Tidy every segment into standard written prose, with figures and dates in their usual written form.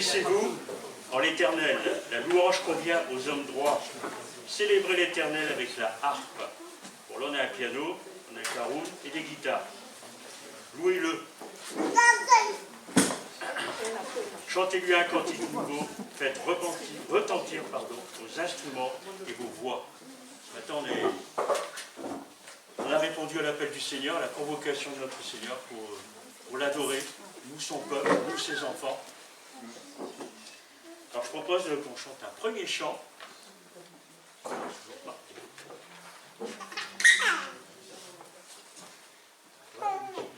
Réjouissez-vous en l'Éternel. La louange convient aux hommes droits. Célébrez l'Éternel avec la harpe. Bon, là, on a un piano, on a un caroune et des guitares. Louez-le. Chantez-lui un cantique nouveau. Faites retentir vos instruments et vos voix. Maintenant, on a répondu à l'appel du Seigneur, à la convocation de notre Seigneur pour l'adorer. Nous, son peuple, nous, ses enfants. Alors, je propose qu'on chante un premier chant. Vous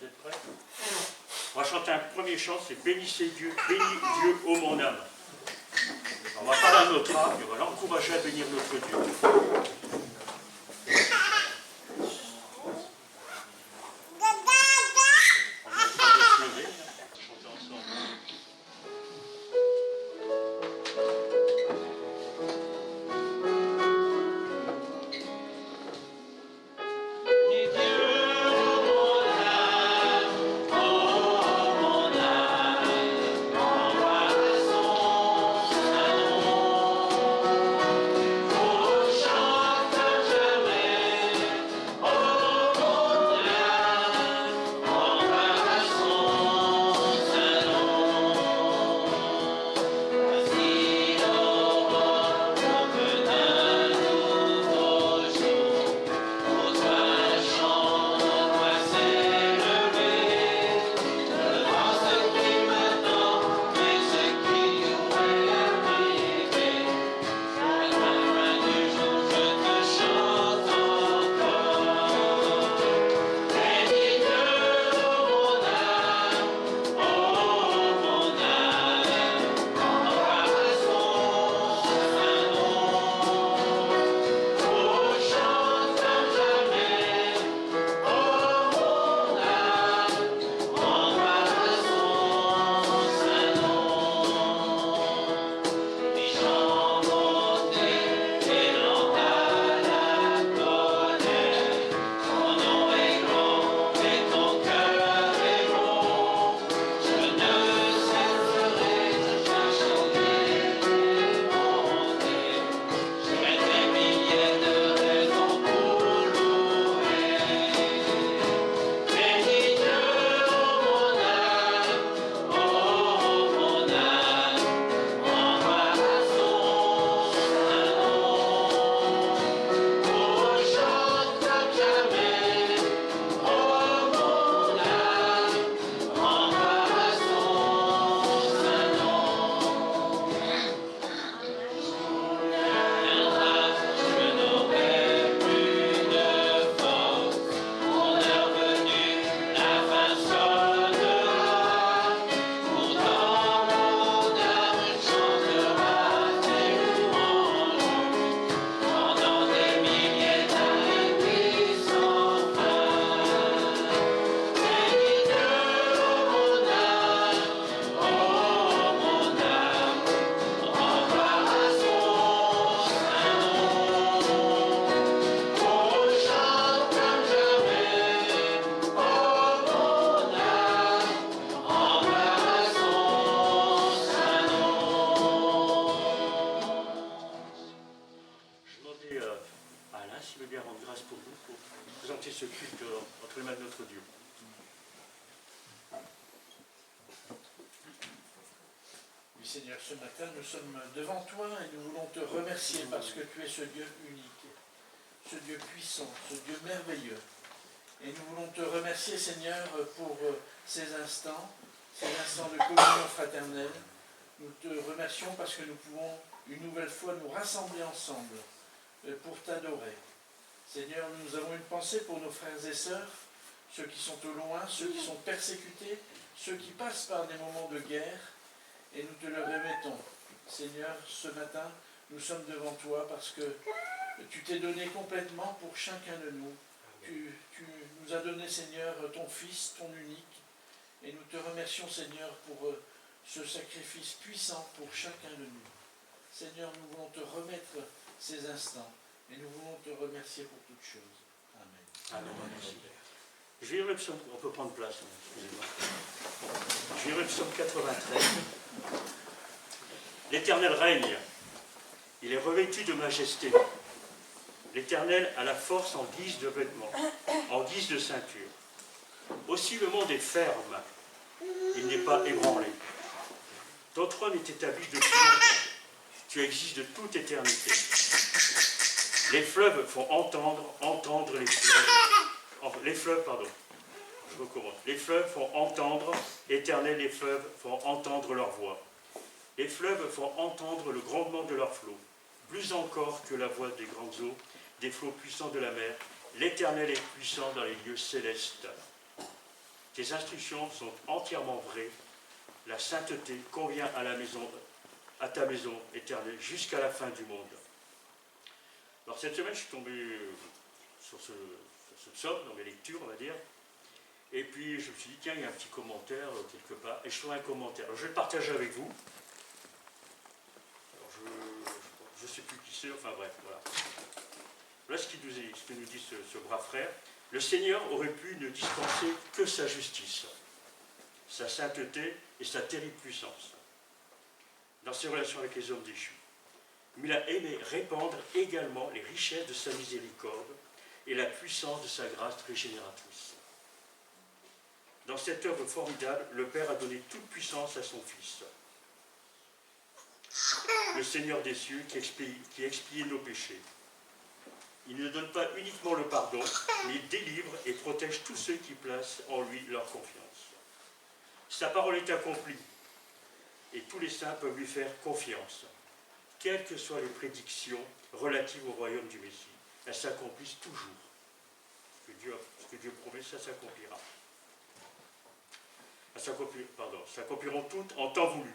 êtes prêts? On va chanter un premier chant, c'est Bénissez Dieu, bénis Dieu, ô mon âme. On va parler à notre âme et on va l'encourager à bénir notre Dieu. Ce culte entre les mains de notre Dieu. Oui Seigneur, ce matin nous sommes devant toi et nous voulons te remercier parce que tu es ce Dieu unique, ce Dieu puissant, ce Dieu merveilleux. Et nous voulons te remercier Seigneur pour ces instants de communion fraternelle. Nous te remercions parce que nous pouvons une nouvelle fois nous rassembler ensemble pour t'adorer. Seigneur, nous avons une pensée pour nos frères et sœurs, ceux qui sont au loin, ceux qui sont persécutés, ceux qui passent par des moments de guerre, et nous te le remettons. Seigneur, ce matin, nous sommes devant toi parce que tu t'es donné complètement pour chacun de nous. Tu nous as donné, Seigneur, ton Fils, ton unique, et nous te remercions, Seigneur, pour ce sacrifice puissant pour chacun de nous. Seigneur, nous voulons te remettre ces instants. Et nous voulons te remercier pour toutes choses. Amen. Amen. Merci. Je vais lire le psaume, on peut prendre place, excusez-moi. Je vais lire le psaume 93. L'Éternel règne. Il est revêtu de majesté. L'Éternel a la force en guise de vêtements, en guise de ceinture. Aussi le monde est ferme. Il n'est pas ébranlé. Ton trône est établi depuis longtemps. Tu existes de toute éternité. Les fleuves font entendre les fleuves. Les fleuves, pardon. Je recommence. Les fleuves font entendre, Éternel, les fleuves font entendre leur voix. Les fleuves font entendre le grondement de leurs flots. Plus encore que la voix des grandes eaux, des flots puissants de la mer. L'Éternel est puissant dans les lieux célestes. Tes instructions sont entièrement vraies. La sainteté convient à ta maison éternelle, jusqu'à la fin du monde. Alors cette semaine, je suis tombé sur ce psaume, dans mes lectures, on va dire. Et puis je me suis dit, tiens, il y a un petit commentaire quelque part. Et je trouve un commentaire. Alors je vais le partager avec vous. Alors je ne sais plus qui c'est, enfin bref, voilà. Voilà ce que nous dit ce brave frère. Le Seigneur aurait pu ne dispenser que sa justice, sa sainteté et sa terrible puissance dans ses relations avec les hommes déchus. Mais il a aimé répandre également les richesses de sa miséricorde et la puissance de sa grâce régénératrice. Dans cette œuvre formidable, le Père a donné toute puissance à son Fils, le Seigneur des cieux qui expie nos péchés. Il ne donne pas uniquement le pardon, mais il délivre et protège tous ceux qui placent en lui leur confiance. Sa parole est accomplie, et tous les saints peuvent lui faire confiance. Quelles que soient les prédictions relatives au royaume du Messie, elles s'accomplissent toujours. Ce que Dieu promet, ça s'accomplira. S'accompliront toutes en temps voulu.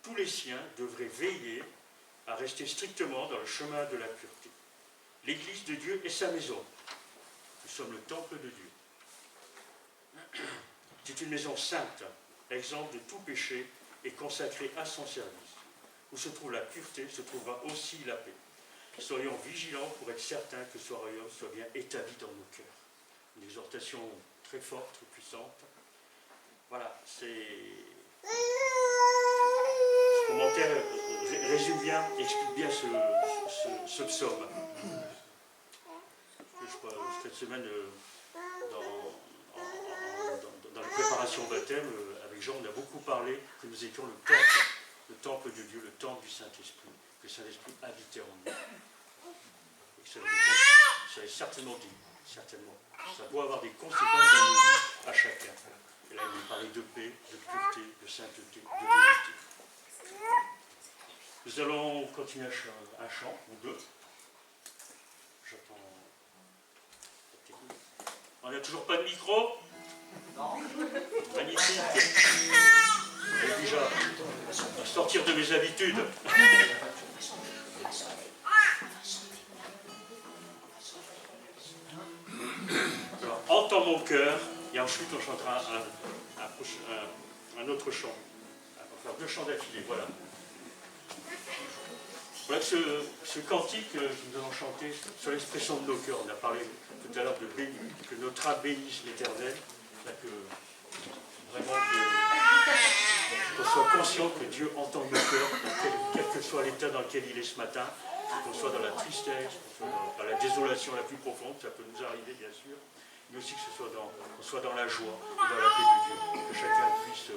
Tous les siens devraient veiller à rester strictement dans le chemin de la pureté. L'Église de Dieu est sa maison. Nous sommes le temple de Dieu. C'est une maison sainte, exempte de tout péché et consacrée à son service. Où se trouve la pureté, se trouvera aussi la paix. Soyons vigilants pour être certains que ce royaume soit bien établi dans nos cœurs. Une exhortation très forte, très puissante. Voilà, ce commentaire résume bien, explique bien ce psaume. Cette semaine, dans la préparation au baptême, avec Jean, on a beaucoup parlé que nous étions le temple de Dieu, le temple du Saint-Esprit, que le Saint-Esprit habitait en nous. Et que ça est certainement dit, certainement. Ça doit avoir des conséquences dans nos vies à chacun. Et là, il nous parlait de paix, de pureté, de sainteté, de vérité. Nous allons continuer un chant ou deux. J'attends. On n'a toujours pas de micro? Non. Magnifique. Je vais déjà sortir de mes habitudes. Alors, entends mon cœur, et ensuite on chantera un autre chant. On va faire 2 chants d'affilée, voilà. Voilà ce cantique que nous allons chanter sur l'expression de nos cœurs. On a parlé tout à l'heure que notre âme bénisse l'Éternel, que vraiment qu'on soit conscient que Dieu entend nos cœurs, quel que soit l'état dans lequel il est ce matin, qu'on soit dans la tristesse, qu'on soit dans la désolation la plus profonde, ça peut nous arriver bien sûr, mais aussi que qu'on soit dans la joie et dans la paix de Dieu, que chacun puisse,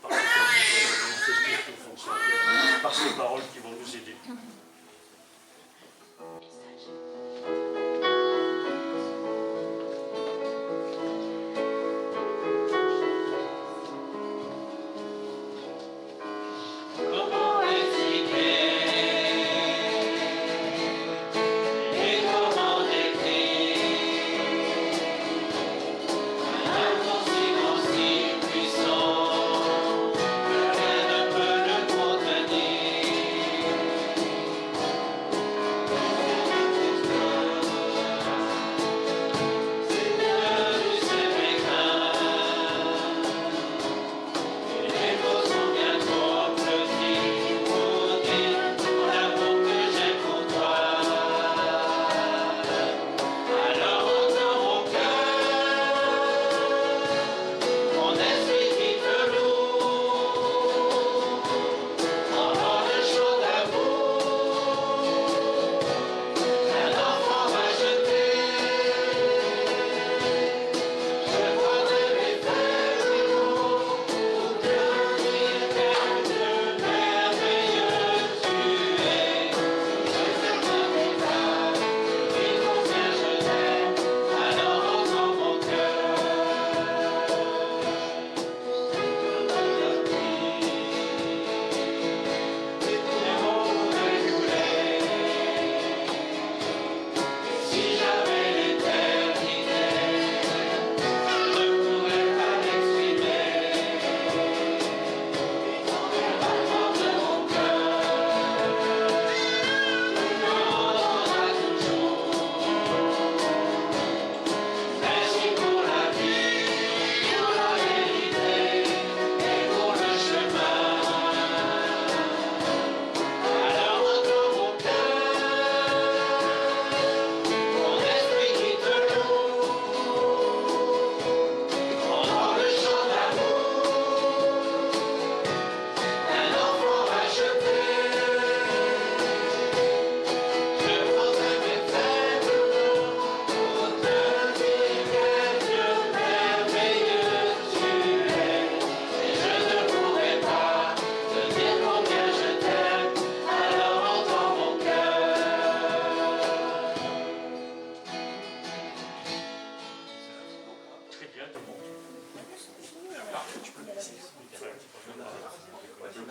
par ses paroles, manifester au fond de son cœur, par ses paroles qui vont nous aider. Puissant, que rien ne peut le contenir.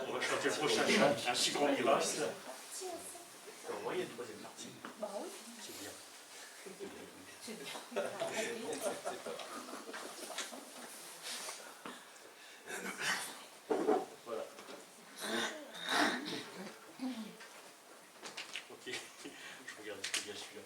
On va chanter le prochain chant, un si grand miracle. On voit, il y a une troisième partie. Bah oui. C'est bien. C'est bien. Voilà. Ok, je regarde ce qu'il y a celui-là.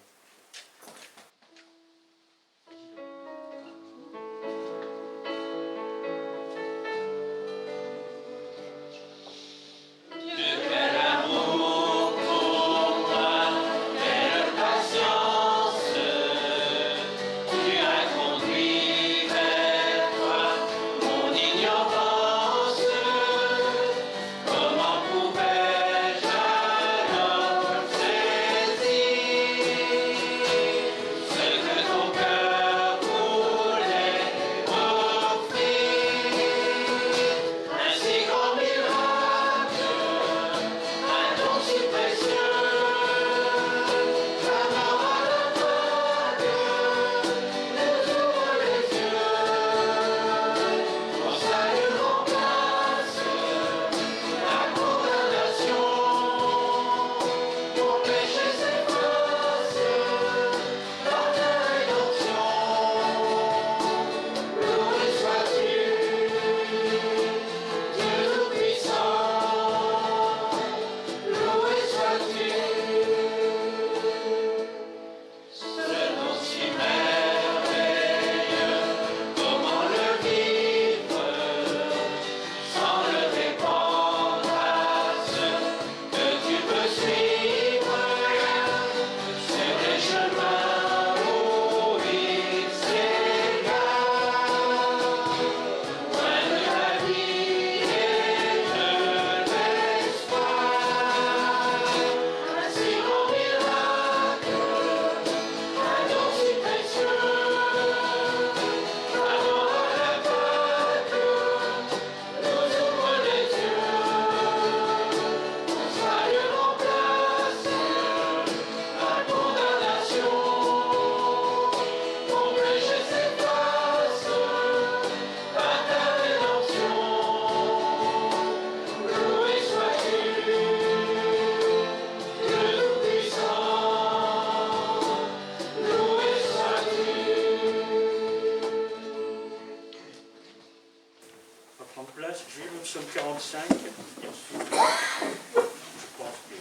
Je vais le psaume 45 et ensuite je pense que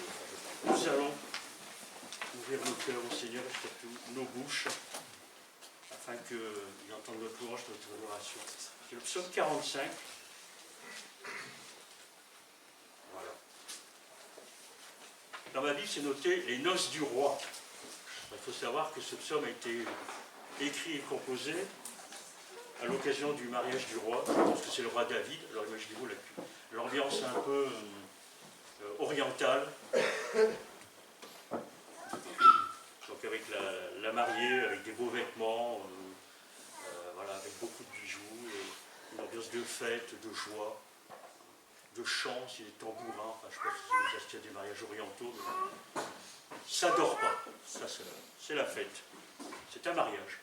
nous allons ouvrir nos cœurs au Seigneur et surtout nos bouches afin qu'il entende notre louange, notre adoration. C'est le psaume 45. Voilà. Dans ma Bible, c'est noté les noces du roi. Il faut savoir que ce psaume a été écrit et composé à l'occasion du mariage du roi. Je pense que c'est le roi David. Alors imaginez-vous l'ambiance un peu orientale. Donc avec la mariée, avec des beaux vêtements, voilà, avec beaucoup de bijoux, une ambiance de fête, de joie, de chants, il y a des tambourins. Enfin, je ne sais pas si vous assistez à des mariages orientaux, mais ça ne dort pas. Ça, c'est la fête. C'est un mariage.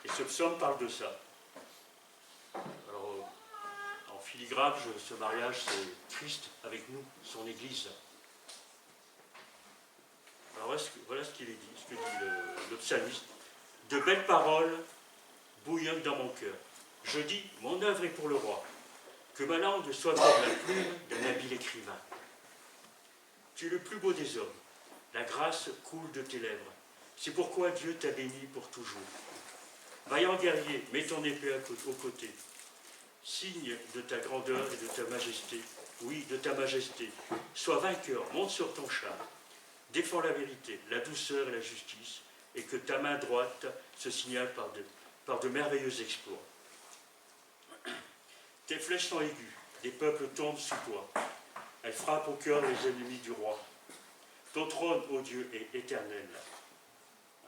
Et ce psaume parle de ça. Alors, en filigrane, ce mariage, c'est Christ avec nous, son Église. Alors voilà ce qu'il est dit, ce que dit le psalmiste. De belles paroles bouillonnent dans mon cœur. Je dis, mon œuvre est pour le roi. Que ma langue soit comme la plume d'un habile écrivain. Tu es le plus beau des hommes. La grâce coule de tes lèvres. C'est pourquoi Dieu t'a béni pour toujours. Vaillant guerrier, mets ton épée au côté. Signe de ta grandeur et de ta majesté. Oui, de ta majesté. Sois vainqueur, monte sur ton char. Défends la vérité, la douceur et la justice, et que ta main droite se signale par de merveilleux exploits. Tes flèches sont aiguës, des peuples tombent sous toi. Elles frappent au cœur les ennemis du roi. Ton trône, ô Dieu, est éternel.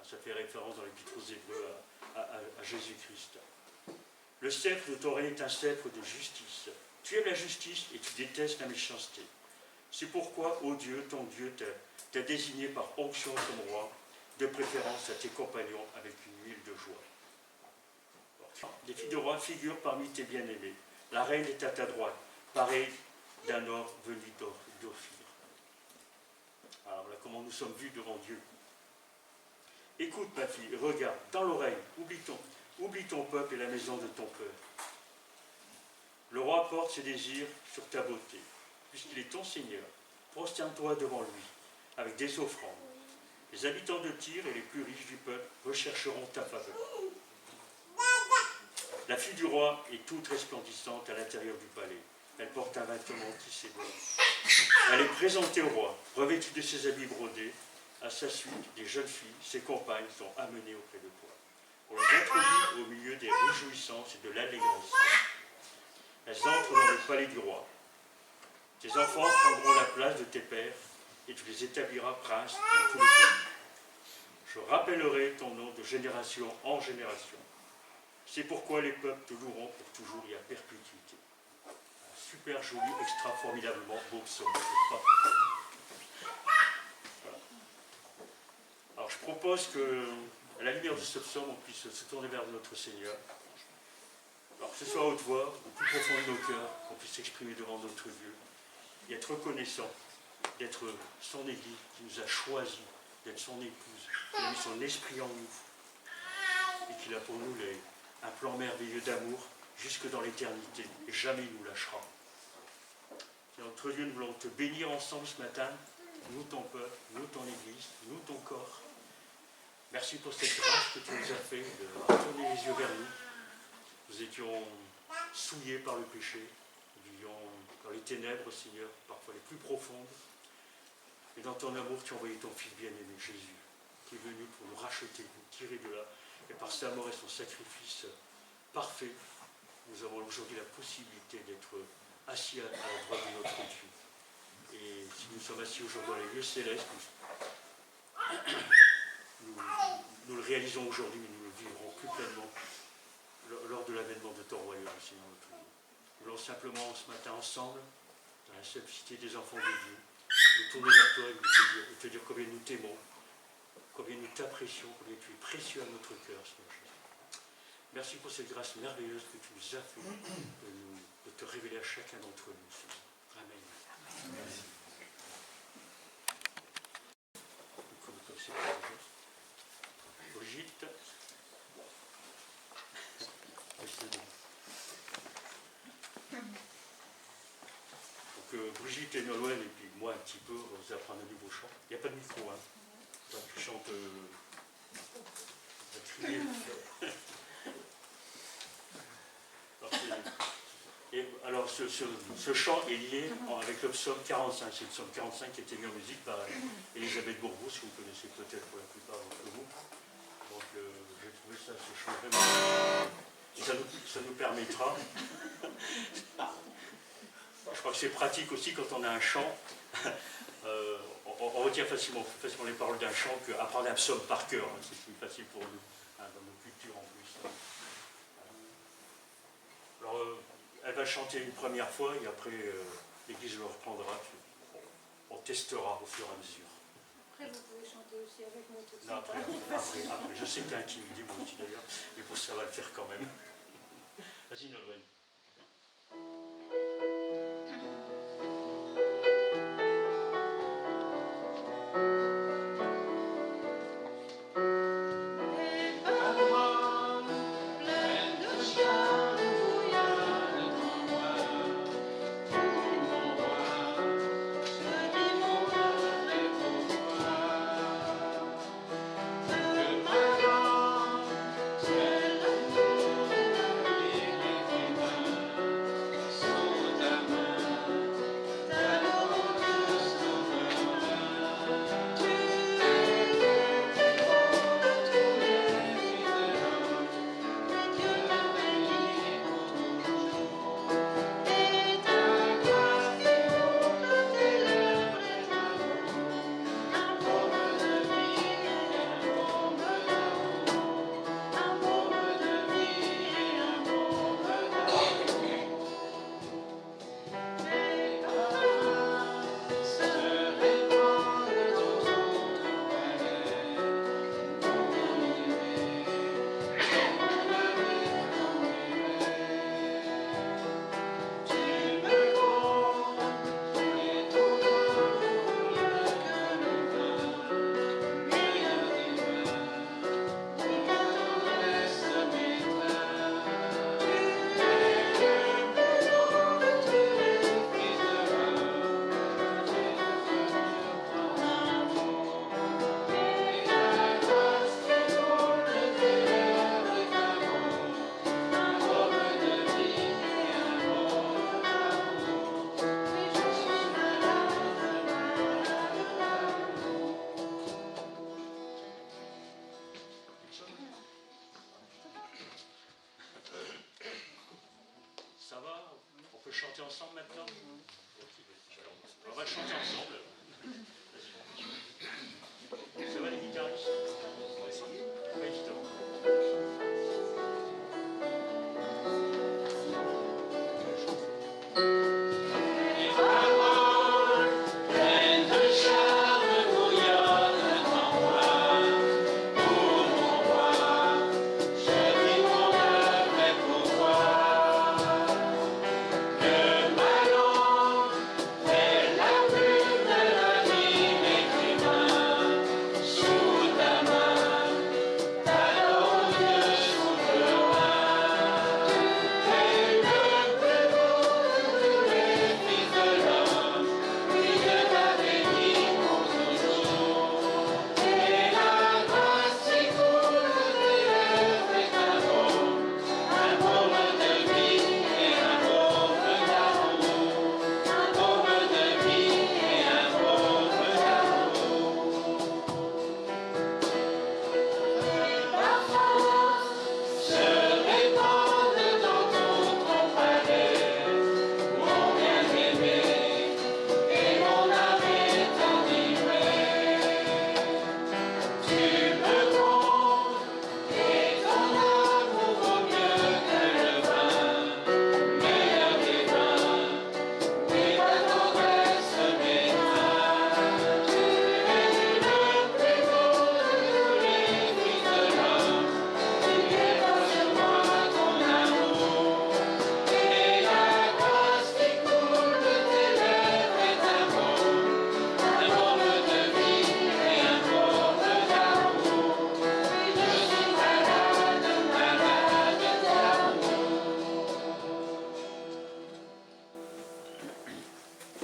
Ça fait référence dans l'Épître aux Hébreux à Jésus-Christ. Le sceptre de ton règne est un sceptre de justice. Tu aimes la justice et tu détestes la méchanceté. C'est pourquoi, ô Dieu, ton Dieu t'a désigné par onction comme roi, de préférence à tes compagnons avec une huile de joie. Les filles de roi figurent parmi tes bien-aimés. La reine est à ta droite, parée d'un or venu d'Ophir. Alors voilà comment nous sommes vus devant Dieu. Écoute ma fille, regarde, dans l'oreille, oublie ton peuple et la maison de ton père. Le roi porte ses désirs sur ta beauté, puisqu'il est ton Seigneur. Prosterne-toi devant lui, avec des offrandes. Les habitants de Tyr et les plus riches du peuple rechercheront ta faveur. La fille du roi est toute resplendissante à l'intérieur du palais. Elle porte un vêtement tissé blanc. Elle est présentée au roi, revêtue de ses habits brodés. À sa suite, des jeunes filles, ses compagnes, sont amenées auprès de toi. On les introduit au milieu des réjouissances et de l'allégresse. Elles entrent dans le palais du roi. Tes enfants prendront la place de tes pères et tu les établiras princes dans tout le pays. Je rappellerai ton nom de génération en génération. C'est pourquoi les peuples te loueront pour toujours et à perpétuité. Un super joli, extra formidablement beau psaume. Voilà. Alors je propose que, à la lumière de ce psaume, on puisse se tourner vers notre Seigneur. Alors que ce soit à haute voix, au plus profond de nos cœurs, qu'on puisse s'exprimer devant notre Dieu et être reconnaissant d'être son Église qui nous a choisis, d'être son épouse, qui a mis son esprit en nous et qu'il a pour nous un plan merveilleux d'amour jusque dans l'éternité et jamais il nous lâchera. Notre Dieu, nous voulons te bénir ensemble ce matin, nous ton peuple, nous ton Église, nous ton corps. Merci pour cette grâce que tu nous as fait de tourner les yeux vers nous. Nous étions souillés par le péché, nous vivions dans les ténèbres, Seigneur, parfois les plus profondes. Et dans ton amour, tu as envoyé ton Fils bien-aimé, Jésus, qui est venu pour nous racheter, nous tirer de là. Et par sa mort et son sacrifice parfait, nous avons aujourd'hui la possibilité d'être assis à la droite de notre Dieu. Et si nous sommes assis aujourd'hui dans les lieux célestes, nous le réalisons aujourd'hui, mais nous le vivrons plus pleinement lors de l'avènement de ton royaume, Seigneur notre Dieu. Nous voulons simplement ce matin ensemble, dans la simplicité des enfants de Dieu, nous tourner vers toi et te dire combien nous t'aimons, combien nous t'apprécions, combien tu es précieux à notre cœur, Seigneur Jésus. Merci pour cette grâce merveilleuse que tu nous as fait de te révéler à chacun d'entre nous, Seigneur. Amen. Merci. Brigitte. Donc Brigitte et Nolwenn et puis moi un petit peu, on va vous apprendre un nouveau chant. Il n'y a pas de micro, hein. Donc, tu chantes alors ce chant est lié avec le psaume 45. C'est le psaume 45 qui a été mis en musique par Elisabeth Bourbeau, si vous connaissez peut-être pour la plupart d'entre vous. Donc j'ai trouvé ce chant vraiment... Et ça nous permettra... Je crois que c'est pratique aussi quand on a un chant. On retient plus facilement les paroles d'un chant qu'apprendre un psaume par cœur. Hein, c'est plus facile pour nous, hein, dans nos cultures en plus. Alors, elle va chanter une première fois et après, l'Église le reprendra. On testera au fur et à mesure. Après, vous pouvez chanter aussi avec moi tout de suite. Non, après, je sais que tu es intimidé, moi aussi d'ailleurs, mais pour ça, on va le faire quand même. Vas-y, Nolwenn. C'est chanter ensemble maintenant? On va chanter ensemble. Vas-y. Ça va les guitaristes? On va essayer. Pas évident.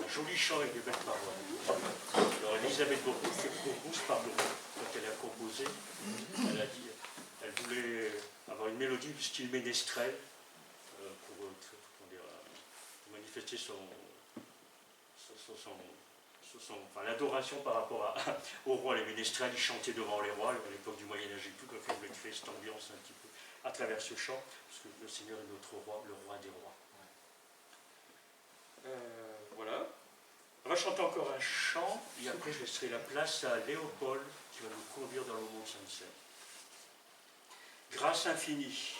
Joli chant avec des belles paroles. Alors Elisabeth Bourgous, pardon, quand elle a composé, elle a dit, elle voulait avoir une mélodie du style ménestrel pour manifester enfin, l'adoration par rapport au roi. Les ménestrels, ils chantaient devant les rois à l'époque du Moyen-Âge et tout, donc elle voulait créer cette ambiance un petit peu à travers ce chant, parce que le Seigneur est notre roi, le roi des rois. Voilà. On va chanter encore un chant, et après je laisserai la place à Léopold qui va nous conduire dans le monde sincère. Grâce infinie,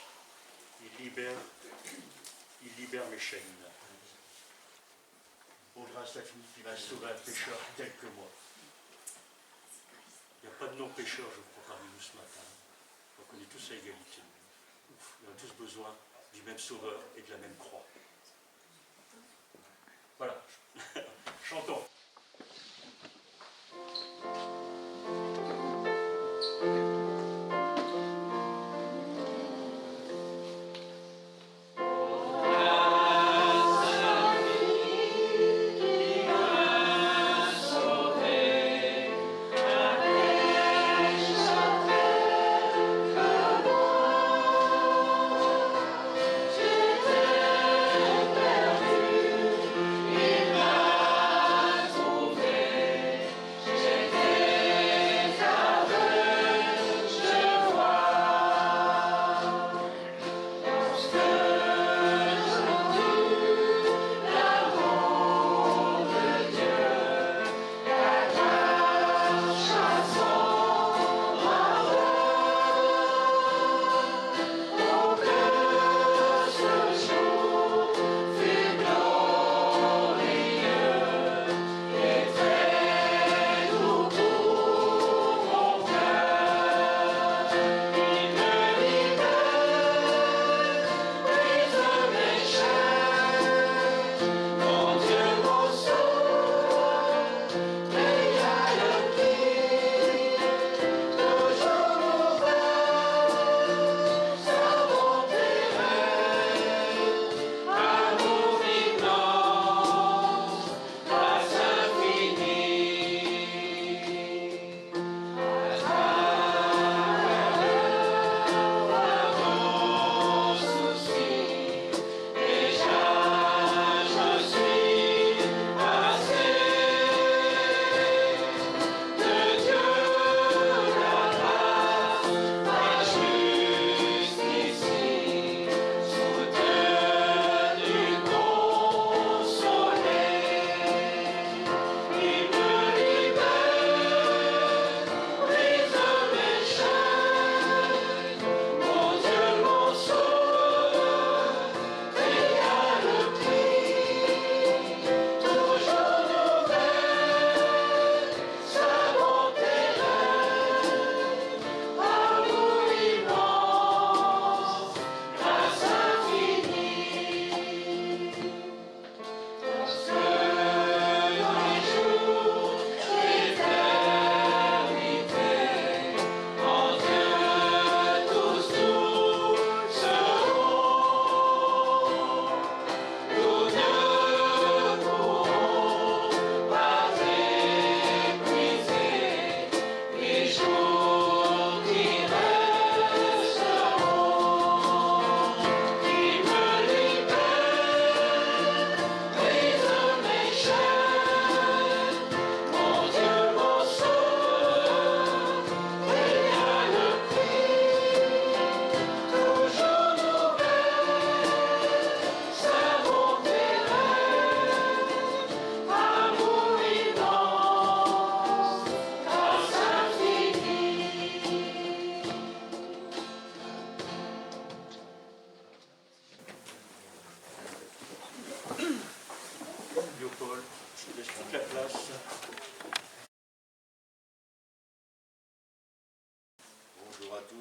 il libère mes chaînes. Oh, grâce infinie qui va sauver un pécheur tel que moi. Il n'y a pas de non-pécheur, je crois, parmi nous ce matin. Donc on est tous à égalité. On a tous besoin du même sauveur et de la même croix. Voilà. Chantons. J'ai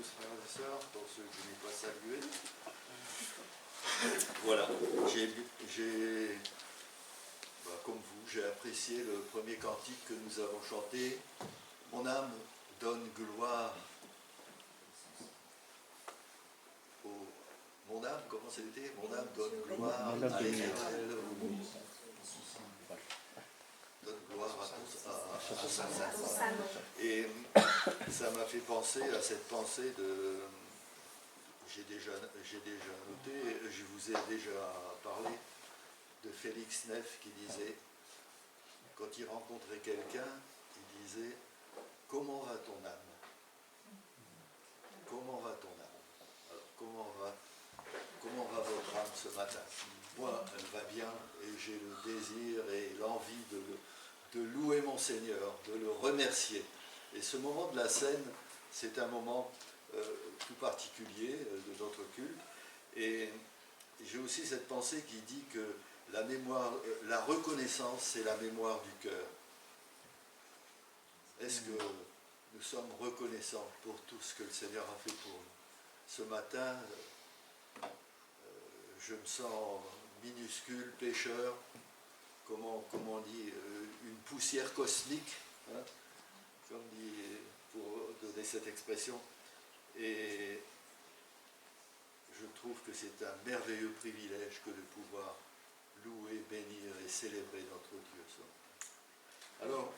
tous, frères et sœurs, pour ceux que je n'ai pas salués. Voilà, comme vous, j'ai apprécié le premier cantique que nous avons chanté. Mon âme donne gloire. Mon âme, comment c'était? Mon âme donne gloire à l'Éternel. Donne gloire à son nom. Et ça m'a fait penser à cette pensée de... J'ai déjà noté, je vous ai déjà parlé de Félix Neff qui disait, quand il rencontrait quelqu'un, il disait « Comment va ton âme ?» Comment va ton âme? Alors, comment va votre âme ce matin? Moi, elle va bien et j'ai le désir et l'envie de louer mon Seigneur, de le remercier. Et ce moment de la scène, c'est un moment tout particulier de notre culte. Et j'ai aussi cette pensée qui dit que la reconnaissance, c'est la mémoire du cœur. Est-ce que nous sommes reconnaissants pour tout ce que le Seigneur a fait pour nous? Ce matin, je me sens minuscule, pécheur, comment on dit, une poussière cosmique, hein, comme dit, pour donner cette expression. Et je trouve que c'est un merveilleux privilège que de pouvoir louer, bénir et célébrer notre Dieu. Alors,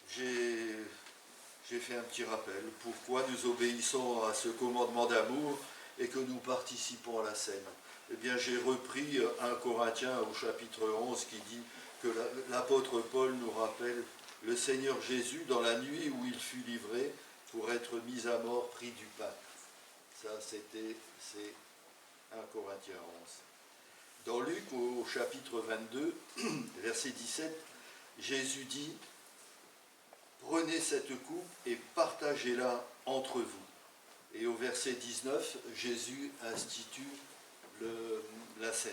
j'ai fait un petit rappel. Pourquoi nous obéissons à ce commandement d'amour et que nous participons à la scène? Eh bien, j'ai repris 1 Corinthiens au chapitre 11 qui dit que l'apôtre Paul nous rappelle le Seigneur Jésus dans la nuit où il fut livré pour être mis à mort, pris du pain. Ça, c'est 1 Corinthiens 11. Dans Luc, au chapitre 22, verset 17, Jésus dit « Prenez cette coupe et partagez-la entre vous. » Et au verset 19, Jésus institue la scène.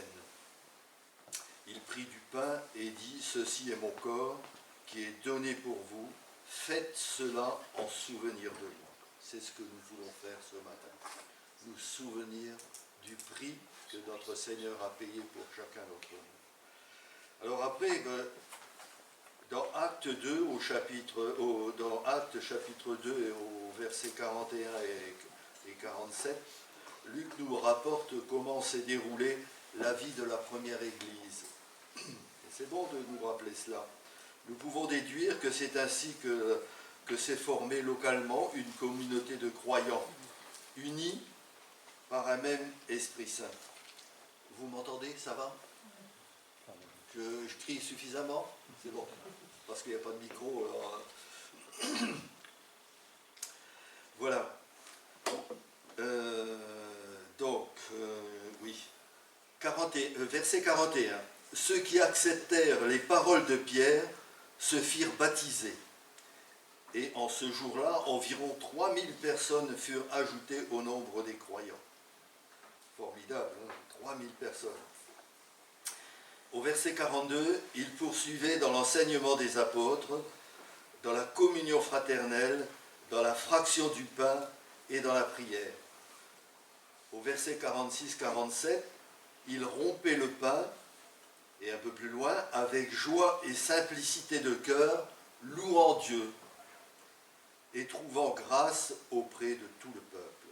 Il prit du pain et dit « Ceci est mon corps qui est donné pour vous. Faites cela en souvenir de moi. » C'est ce que nous voulons faire ce matin. Nous souvenir du prix que notre Seigneur a payé pour chacun d'entre nous. Alors après, dans Acte 2, dans Acte chapitre 2 et au verset 41 et 47, Luc nous rapporte comment s'est déroulée la vie de la première Église. Et c'est bon de nous rappeler cela. Nous pouvons déduire que c'est ainsi que s'est formée localement une communauté de croyants, unis par un même Esprit Saint. Vous m'entendez? Ça va? Je crie suffisamment? C'est bon. Parce qu'il n'y a pas de micro. Alors... Voilà. Oui. Verset 41. Ceux qui acceptèrent les paroles de Pierre se firent baptiser. Et en ce jour-là, environ 3000 personnes furent ajoutées au nombre des croyants. Formidable, hein? 3000 personnes. Au verset 42, il poursuivait dans l'enseignement des apôtres, dans la communion fraternelle, dans la fraction du pain et dans la prière. Au verset 46-47, il rompait le pain, et un peu plus loin, avec joie et simplicité de cœur, louant Dieu et trouvant grâce auprès de tout le peuple.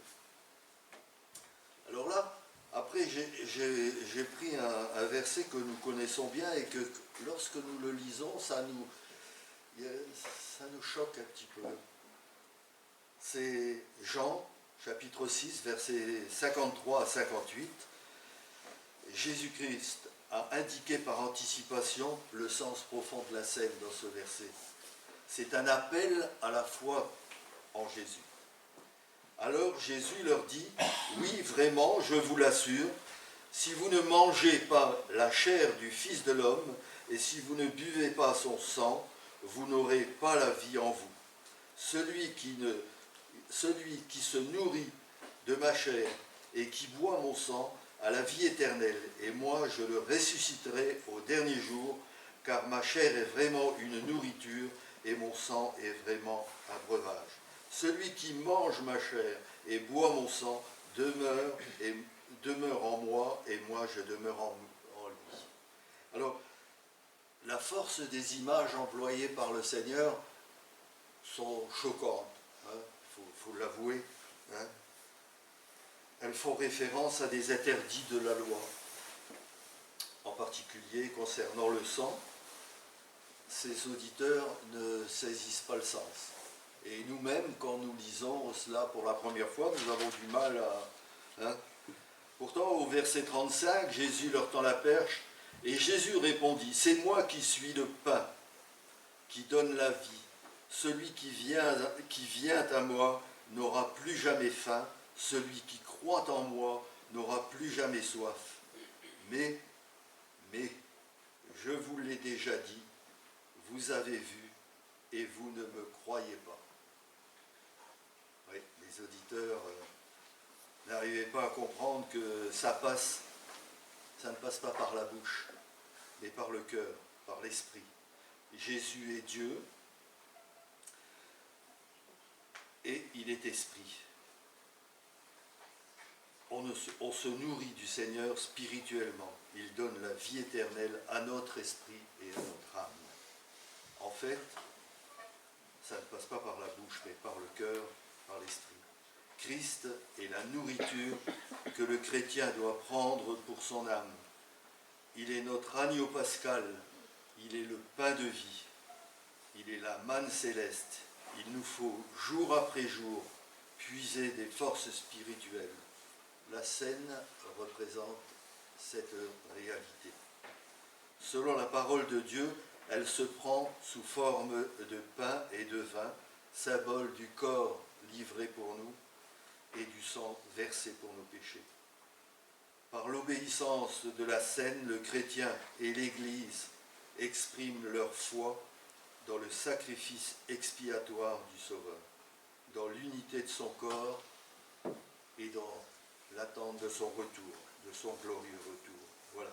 Alors là, après, j'ai pris un verset que nous connaissons bien et que lorsque nous le lisons, ça nous choque un petit peu. C'est Jean, chapitre 6, versets 53 à 58. Jésus-Christ a indiqué par anticipation le sens profond de la scène dans ce verset. C'est un appel à la foi en Jésus. Alors Jésus leur dit, « Oui, vraiment, je vous l'assure, si vous ne mangez pas la chair du Fils de l'homme et si vous ne buvez pas son sang, vous n'aurez pas la vie en vous. Celui qui se nourrit de ma chair et qui boit mon sang a la vie éternelle, et moi je le ressusciterai au dernier jour, car ma chair est vraiment une nourriture et mon sang est vraiment un breuvage. » Celui qui mange ma chair et boit mon sang demeure en moi et moi je demeure en lui. Alors, la force des images employées par le Seigneur sont choquantes, faut l'avouer. Hein. Elles font référence à des interdits de la loi, en particulier concernant le sang. Ces auditeurs ne saisissent pas le sens. Et nous-mêmes, quand nous lisons cela pour la première fois, nous avons du mal à... Hein. Pourtant, au verset 35, Jésus leur tend la perche, et Jésus répondit, « C'est moi qui suis le pain qui donne la vie. Celui qui vient à moi n'aura plus jamais faim. Celui qui croit en moi n'aura plus jamais soif. Mais, je vous l'ai déjà dit, vous avez vu et vous ne me croyez pas. » Oui, les auditeurs n'arrivaient pas à comprendre que ça ne passe pas par la bouche, mais par le cœur, par l'esprit. Jésus est Dieu et il est esprit. On se nourrit du Seigneur spirituellement. Il donne la vie éternelle à notre esprit et à notre âme. En fait, ça ne passe pas par la bouche, mais par le cœur, par l'esprit. Christ est la nourriture que le chrétien doit prendre pour son âme. Il est notre agneau pascal, il est le pain de vie, il est la manne céleste. Il nous faut, jour après jour, puiser des forces spirituelles. La scène représente cette réalité. Selon la parole de Dieu, elle se prend sous forme de pain et de vin, symbole du corps livré pour nous et du sang versé pour nos péchés. Par l'obéissance de la scène, le chrétien et l'Église expriment leur foi dans le sacrifice expiatoire du Sauveur, dans l'unité de son corps et dans l'attente de son retour, de son glorieux retour. Voilà.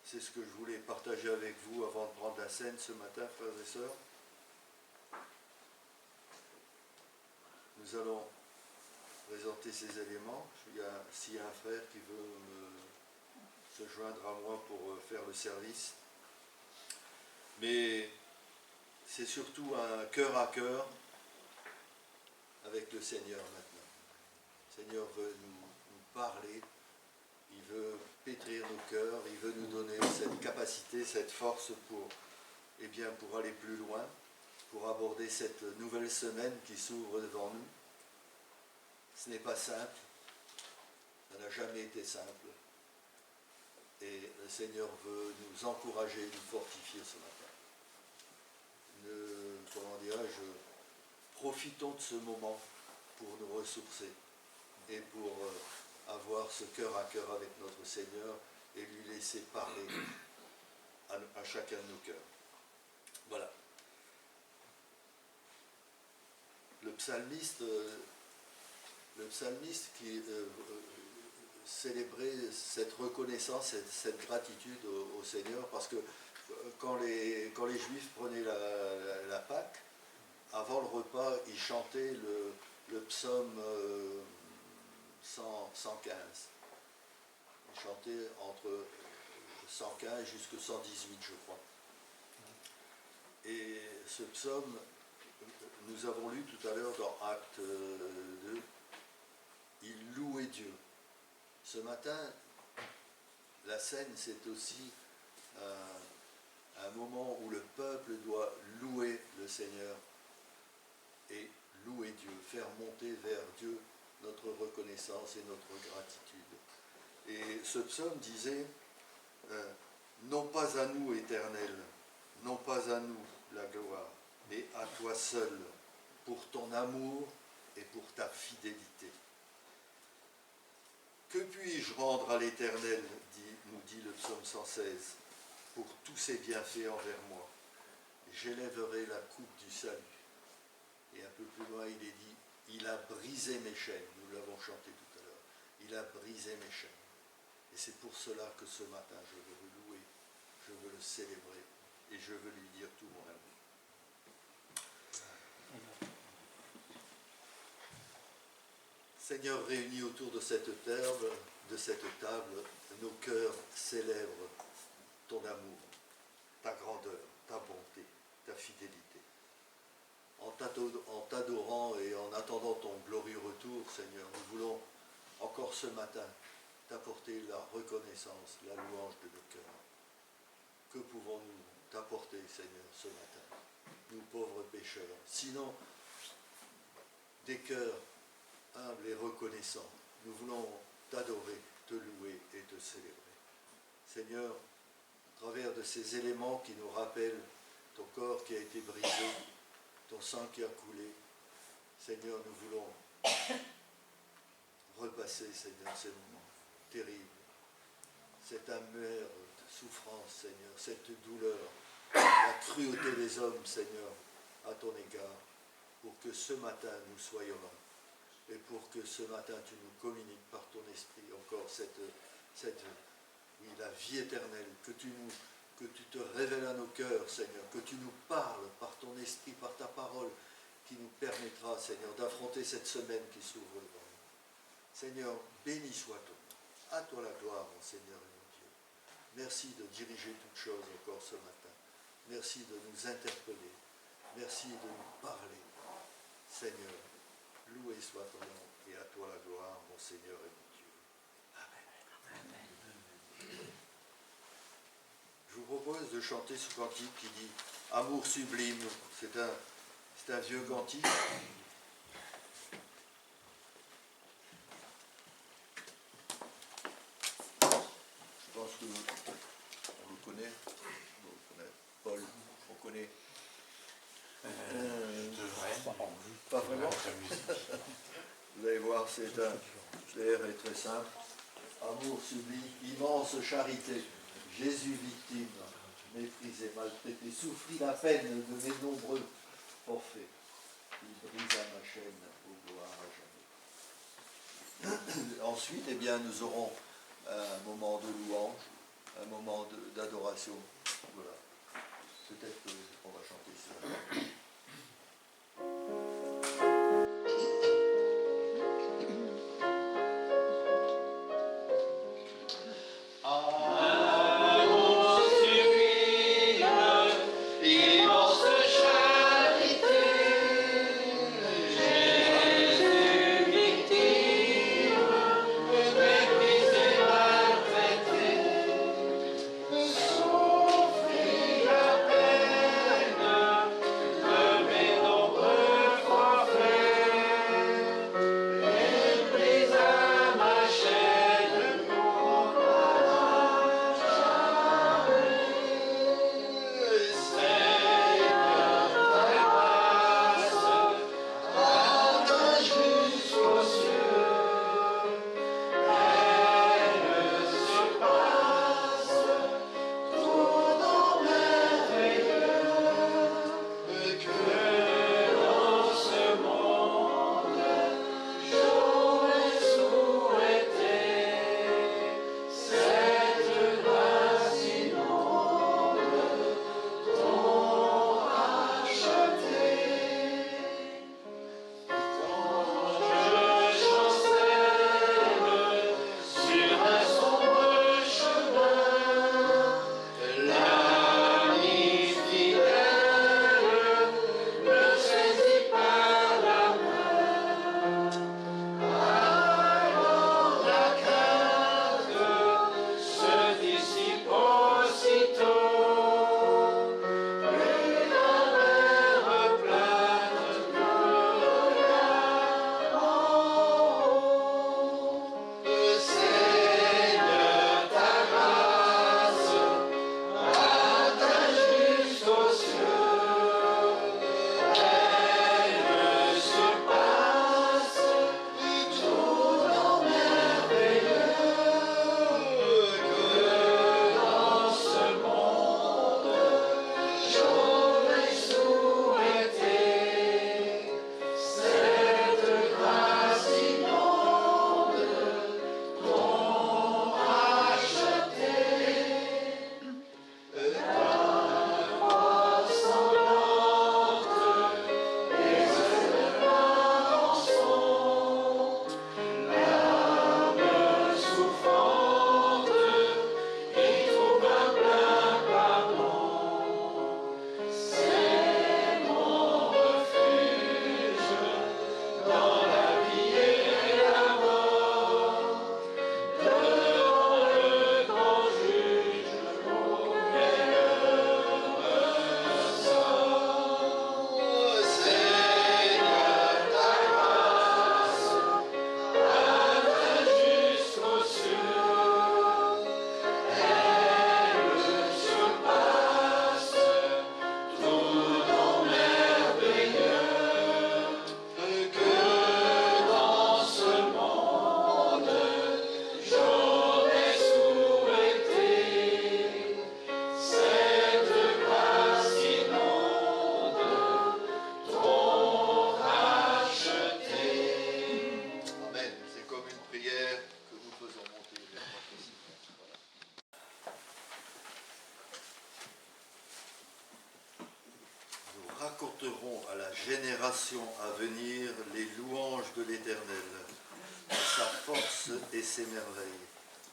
C'est ce que je voulais partager avec vous avant de prendre la scène ce matin, frères et sœurs. Nous allons présenter ces éléments. S'il y a un frère qui veut se joindre à moi pour faire le service. Mais c'est surtout un cœur à cœur avec le Seigneur maintenant. Le Seigneur veut nous parler, il veut pétrir nos cœurs, il veut nous donner cette capacité, cette force pour aller plus loin, pour aborder cette nouvelle semaine qui s'ouvre devant nous. Ce n'est pas simple, ça n'a jamais été simple. Et le Seigneur veut nous encourager, nous fortifier ce matin. Profitons de ce moment pour nous ressourcer et pour avoir ce cœur à cœur avec notre Seigneur et lui laisser parler à chacun de nos cœurs. Voilà. Le psalmiste qui célébrait cette reconnaissance, cette gratitude au Seigneur, parce que quand les Juifs prenaient la Pâque, avant le repas, ils chantaient le psaume 115. Ils chantaient entre 115 jusqu'à 118, je crois. Et ce psaume, nous avons lu tout à l'heure dans Acte 2, il louait Dieu. Ce matin, la scène, c'est aussi un moment où le peuple doit louer le Seigneur et louer Dieu, faire monter vers Dieu notre reconnaissance et notre gratitude. Et ce psaume disait, non pas à nous, Éternel, non pas à nous la gloire, mais à toi seul, pour ton amour et pour ta fidélité. Que puis-je rendre à l'Éternel, nous dit le psaume 116, pour tous ses bienfaits envers moi? J'élèverai la coupe du salut. Et un peu plus loin, il est dit, il a brisé mes chaînes. Nous l'avons chanté tout à l'heure. Il a brisé mes chaînes. Et c'est pour cela que ce matin, je veux le louer, je veux le célébrer, et je veux lui dire tout mon amour. Seigneur, réunis autour de cette table, nos cœurs célèbrent ton amour, ta grandeur, ta bonté, ta fidélité. En t'adorant et en attendant ton glorieux retour, Seigneur, nous voulons encore ce matin t'apporter la reconnaissance, la louange de nos cœurs. Que pouvons-nous t'apporter, Seigneur, ce matin, nous pauvres pécheurs, sinon des cœurs humbles et reconnaissants. Nous voulons t'adorer, te louer et te célébrer. Seigneur, à travers de ces éléments qui nous rappellent ton corps qui a été brisé, ton sang qui a coulé, Seigneur, nous voulons repasser, Seigneur, ces moments terribles, cette amère souffrance, Seigneur, cette douleur, la cruauté des hommes, Seigneur, à ton égard, pour que ce matin nous soyons là, et pour que ce matin tu nous communiques par ton esprit encore la vie éternelle, que tu te révèles à nos cœurs, Seigneur, que tu nous parles par ton esprit, par ta parole, qui nous permettra, Seigneur, d'affronter cette semaine qui s'ouvre devant nous. Seigneur, béni soit ton nom. À toi la gloire, mon Seigneur et mon Dieu. Merci de diriger toutes choses encore ce matin. Merci de nous interpeller. Merci de nous parler. Seigneur, loué soit ton nom et à toi la gloire, mon Seigneur et mon Dieu. Amen. Je vous propose de chanter ce cantique qui dit « Amour sublime ». C'est un vieux cantique. Je pense que on le connaît. Paul, on connaît. Pas vraiment. Vous allez voir, l'air est très simple. Amour sublime, immense charité. Jésus victime, méprisé, maltraité, souffrit la peine de mes nombreux forfaits. Il brisa ma chaîne au gloire à jamais. Ensuite, eh bien, nous aurons un moment de louange, un moment d'adoration. Voilà. Peut-être qu'on va chanter ça. Oh génération à venir les louanges de l'Éternel, sa force et ses merveilles,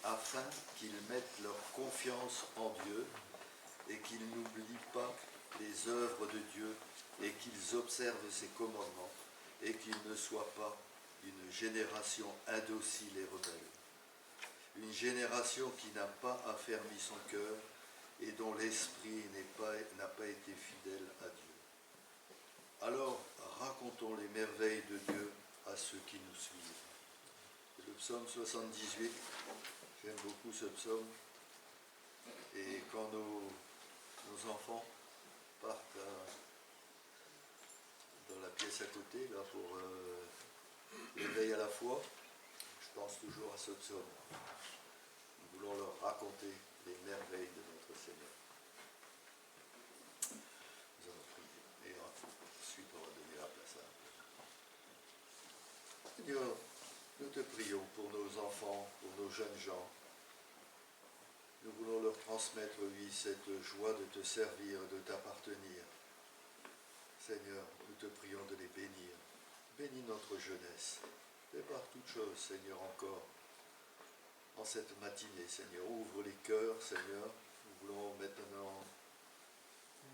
afin qu'ils mettent leur confiance en Dieu et qu'ils n'oublient pas les œuvres de Dieu et qu'ils observent ses commandements et qu'ils ne soient pas une génération indocile et rebelle. Une génération qui n'a pas affermi son cœur et dont l'esprit n'a pas été fidèle à Dieu. Alors, racontons les merveilles de Dieu à ceux qui nous suivent. C'est le psaume 78, j'aime beaucoup ce psaume. Et quand nos enfants partent dans la pièce à côté, là, pour l'éveil à la foi, je pense toujours à ce psaume. Nous voulons leur raconter les merveilles de notre Seigneur. Nous allons prier et ensuite on va donner la place à Seigneur, nous te prions pour nos enfants, pour nos jeunes gens. Nous voulons leur transmettre, oui, cette joie de te servir, de t'appartenir. Seigneur, nous te prions de les bénir. Bénis notre jeunesse. Et par toutes choses, Seigneur, encore. En cette matinée, Seigneur, ouvre les cœurs, Seigneur. Nous voulons maintenant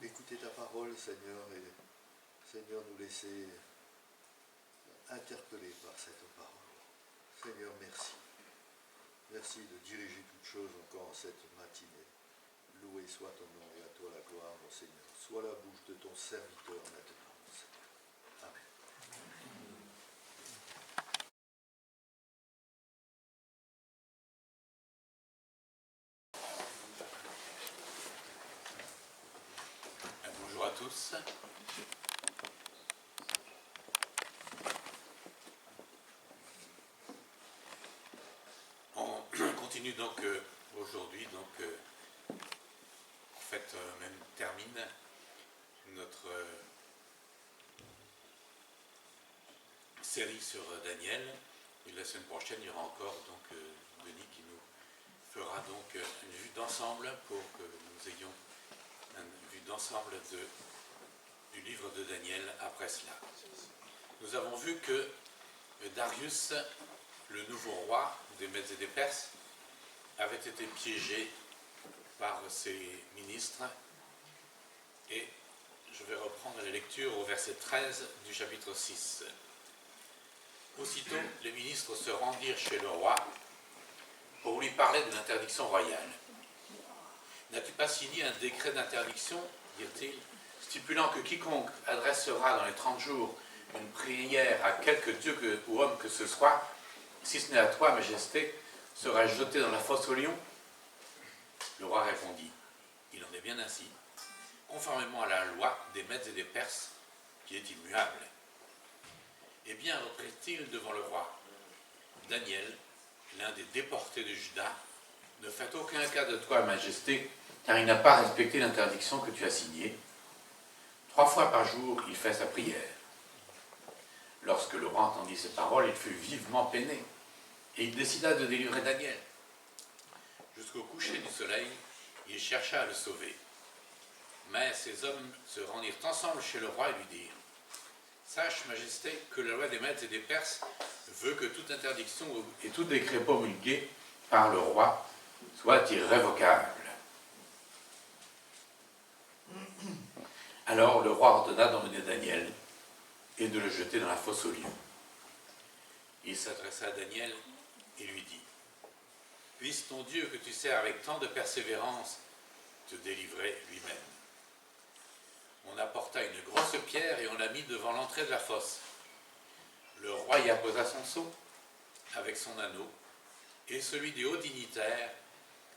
écouter ta parole, Seigneur, et Seigneur, nous laisser interpeller par cette parole. Seigneur, merci. Merci de diriger toutes choses encore en cette matinée. Loué soit ton nom et à toi la gloire, mon Seigneur. Sois la bouche de ton serviteur maintenant, mon Seigneur. Amen. Bonjour à tous. On continue donc aujourd'hui, en fait, même termine notre série sur Daniel. Et la semaine prochaine, il y aura encore Denis qui nous fera donc une vue d'ensemble pour que nous ayons une vue d'ensemble du livre de Daniel après cela. Nous avons vu que Darius, le nouveau roi des Mèdes et des Perses, avait été piégé par ses ministres. Et je vais reprendre la lecture au verset 13 du chapitre 6. Aussitôt, les ministres se rendirent chez le roi pour lui parler de l'interdiction royale. « N'as-tu pas signé un décret d'interdiction, dirent-ils, stipulant que quiconque adressera dans les 30 jours une prière à quelque dieu ou homme que ce soit, si ce n'est à toi, Majesté, sera jeté dans la fosse aux lions ?» Le roi répondit, « Il en est bien ainsi, conformément à la loi des Mèdes et des Perses, qui est immuable. » Eh bien, reprit-il devant le roi, Daniel, l'un des déportés de Juda, ne fait aucun cas de toi, Majesté, car il n'a pas respecté l'interdiction que tu as signée. 3 fois par jour, il fait sa prière. Lorsque le roi entendit ces paroles, il fut vivement peiné, et il décida de délivrer Daniel. Jusqu'au coucher du soleil, il chercha à le sauver. Mais ces hommes se rendirent ensemble chez le roi et lui dirent, « Sache, Majesté, que la loi des Mèdes et des Perses veut que toute interdiction et tout décret promulgué par le roi soit irrévocable. » Alors le roi ordonna d'emmener Daniel et de le jeter dans la fosse aux lions. Il s'adressa à Daniel et lui dit, « Puisse ton Dieu que tu sers avec tant de persévérance te délivrer lui-même. » On apporta une grosse pierre et on la mit devant l'entrée de la fosse. Le roi y apposa son sceau avec son anneau et celui des hauts dignitaires,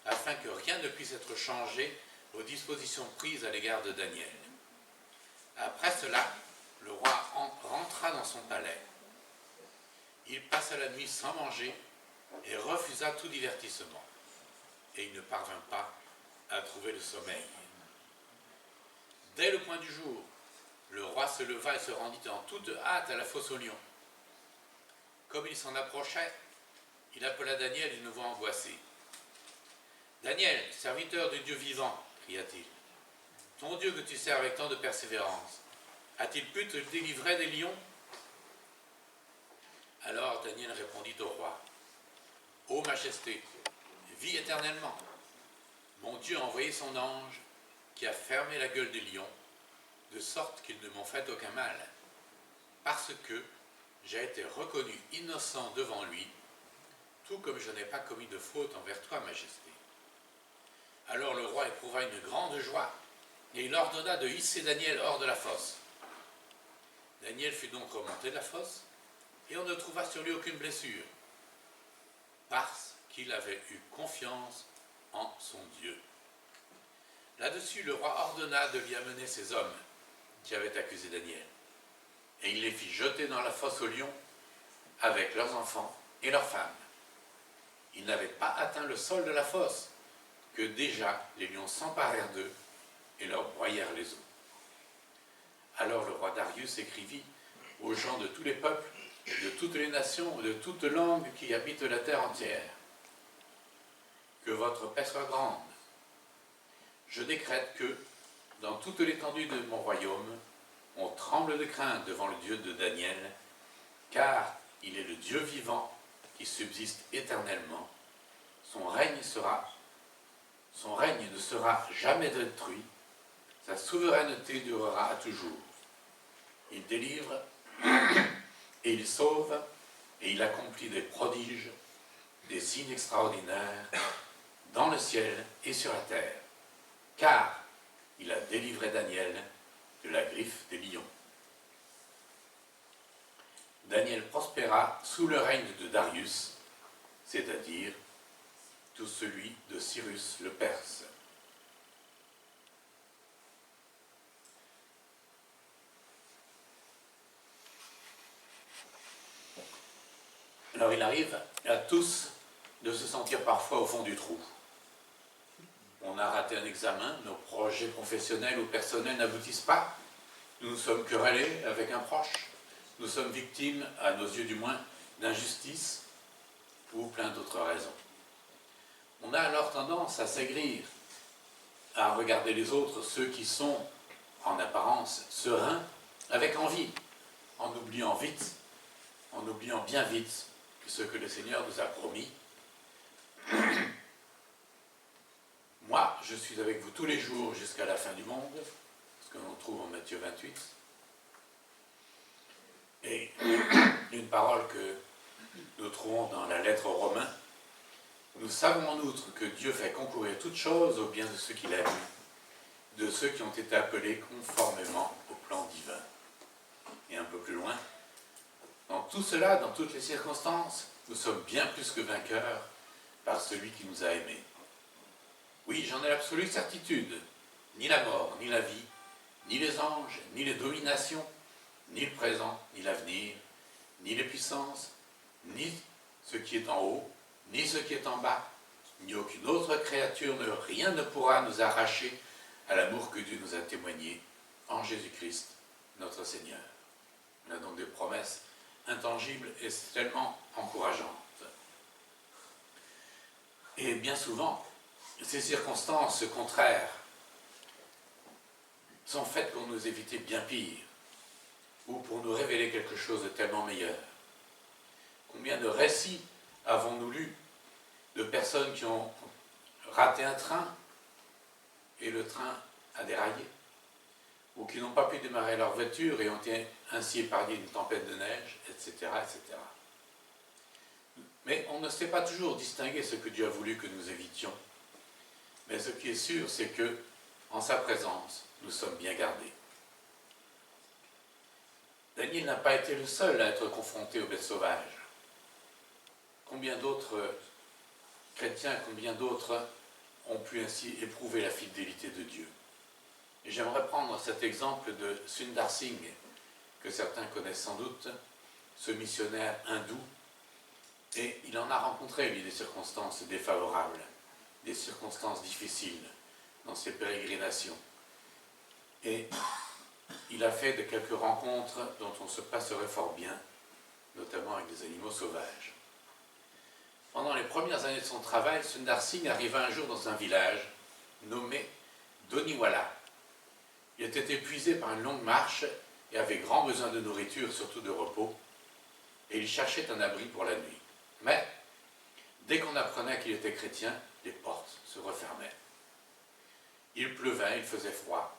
afin que rien ne puisse être changé aux dispositions prises à l'égard de Daniel. Après cela, le roi rentra dans son palais. Il passa la nuit sans manger et refusa tout divertissement, et il ne parvint pas à trouver le sommeil. Dès le point du jour, le roi se leva et se rendit en toute hâte à la fosse aux lions. Comme il s'en approchait, il appela Daniel d'une voix angoissée. « Daniel, serviteur du Dieu vivant, cria-t-il, ton Dieu que tu sers avec tant de persévérance, A-t-il pu te délivrer des lions? Alors Daniel répondit au roi, Ô Majesté, vis éternellement. Mon Dieu a envoyé son ange qui a fermé la gueule des lions, de sorte qu'ils ne m'ont fait aucun mal, parce que j'ai été reconnu innocent devant lui, tout comme je n'ai pas commis de faute envers toi, Majesté. Alors le roi éprouva une grande joie, et il ordonna de hisser Daniel hors de la fosse. Daniel fut donc remonté de la fosse, et on ne trouva sur lui aucune blessure, parce qu'il avait eu confiance en son Dieu. Là-dessus, le roi ordonna de lui amener ses hommes qui avaient accusé Daniel, et il les fit jeter dans la fosse aux lions avec leurs enfants et leurs femmes. Ils n'avaient pas atteint le sol de la fosse que déjà les lions s'emparèrent d'eux et leur broyèrent les os. Alors le roi Darius écrivit aux gens de tous les peuples, de toutes les nations et de toutes langues qui habitent la terre entière. Que votre paix soit grande. Je décrète que, dans toute l'étendue de mon royaume, on tremble de crainte devant le Dieu de Daniel, car il est le Dieu vivant qui subsiste éternellement. Son règne ne sera jamais détruit, sa souveraineté durera à toujours. Il délivre et il sauve, et il accomplit des prodiges, des signes extraordinaires, dans le ciel et sur la terre, car il a délivré Daniel de la griffe des lions. Daniel prospéra sous le règne de Darius, c'est-à-dire tout celui de Cyrus le Perse. Alors il arrive à tous de se sentir parfois au fond du trou. On a raté un examen, nos projets professionnels ou personnels n'aboutissent pas, nous nous sommes querellés avec un proche, nous sommes victimes, à nos yeux du moins, d'injustice ou plein d'autres raisons. On a alors tendance à s'aigrir, à regarder les autres, ceux qui sont, en apparence, sereins, avec envie, en oubliant bien vite ce que le Seigneur nous a promis. Moi, je suis avec vous tous les jours jusqu'à la fin du monde, ce que l'on trouve en Matthieu 28. Et une parole que nous trouvons dans la lettre aux Romains, nous savons en outre que Dieu fait concourir toutes choses au bien de ceux qu'il aime, de ceux qui ont été appelés conformément au plan divin. Et un peu plus loin, dans tout cela, dans toutes les circonstances, nous sommes bien plus que vainqueurs par celui qui nous a aimés. Oui, j'en ai l'absolue certitude, ni la mort, ni la vie, ni les anges, ni les dominations, ni le présent, ni l'avenir, ni les puissances, ni ce qui est en haut, ni ce qui est en bas, ni aucune autre créature, rien ne pourra nous arracher à l'amour que Dieu nous a témoigné en Jésus-Christ, notre Seigneur. On a donc des promesses intangibles et tellement encourageantes. Et bien souvent, ces circonstances contraires sont faites pour nous éviter bien pire, ou pour nous révéler quelque chose de tellement meilleur. Combien de récits avons-nous lus de personnes qui ont raté un train et le train a déraillé, ou qui n'ont pas pu démarrer leur voiture et ont été ainsi épargnés d'une tempête de neige, etc., etc. Mais on ne sait pas toujours distinguer ce que Dieu a voulu que nous évitions. Mais ce qui est sûr, c'est que, en sa présence, nous sommes bien gardés. Daniel n'a pas été le seul à être confronté aux bêtes sauvages. Combien d'autres chrétiens, combien d'autres ont pu ainsi éprouver la fidélité de Dieu. Et j'aimerais prendre cet exemple de Sundar Singh, que certains connaissent sans doute, ce missionnaire hindou, et il en a rencontré, lui, des circonstances défavorables, des circonstances difficiles dans ses pérégrinations. Et il a fait de quelques rencontres dont on se passerait fort bien, notamment avec des animaux sauvages. Pendant les premières années de son travail, Sundar Singh arriva un jour dans un village nommé Doniwala. Il était épuisé par une longue marche et avait grand besoin de nourriture, surtout de repos, et il cherchait un abri pour la nuit. Mais, dès qu'on apprenait qu'il était chrétien, les portes se refermaient. Il pleuvait, il faisait froid.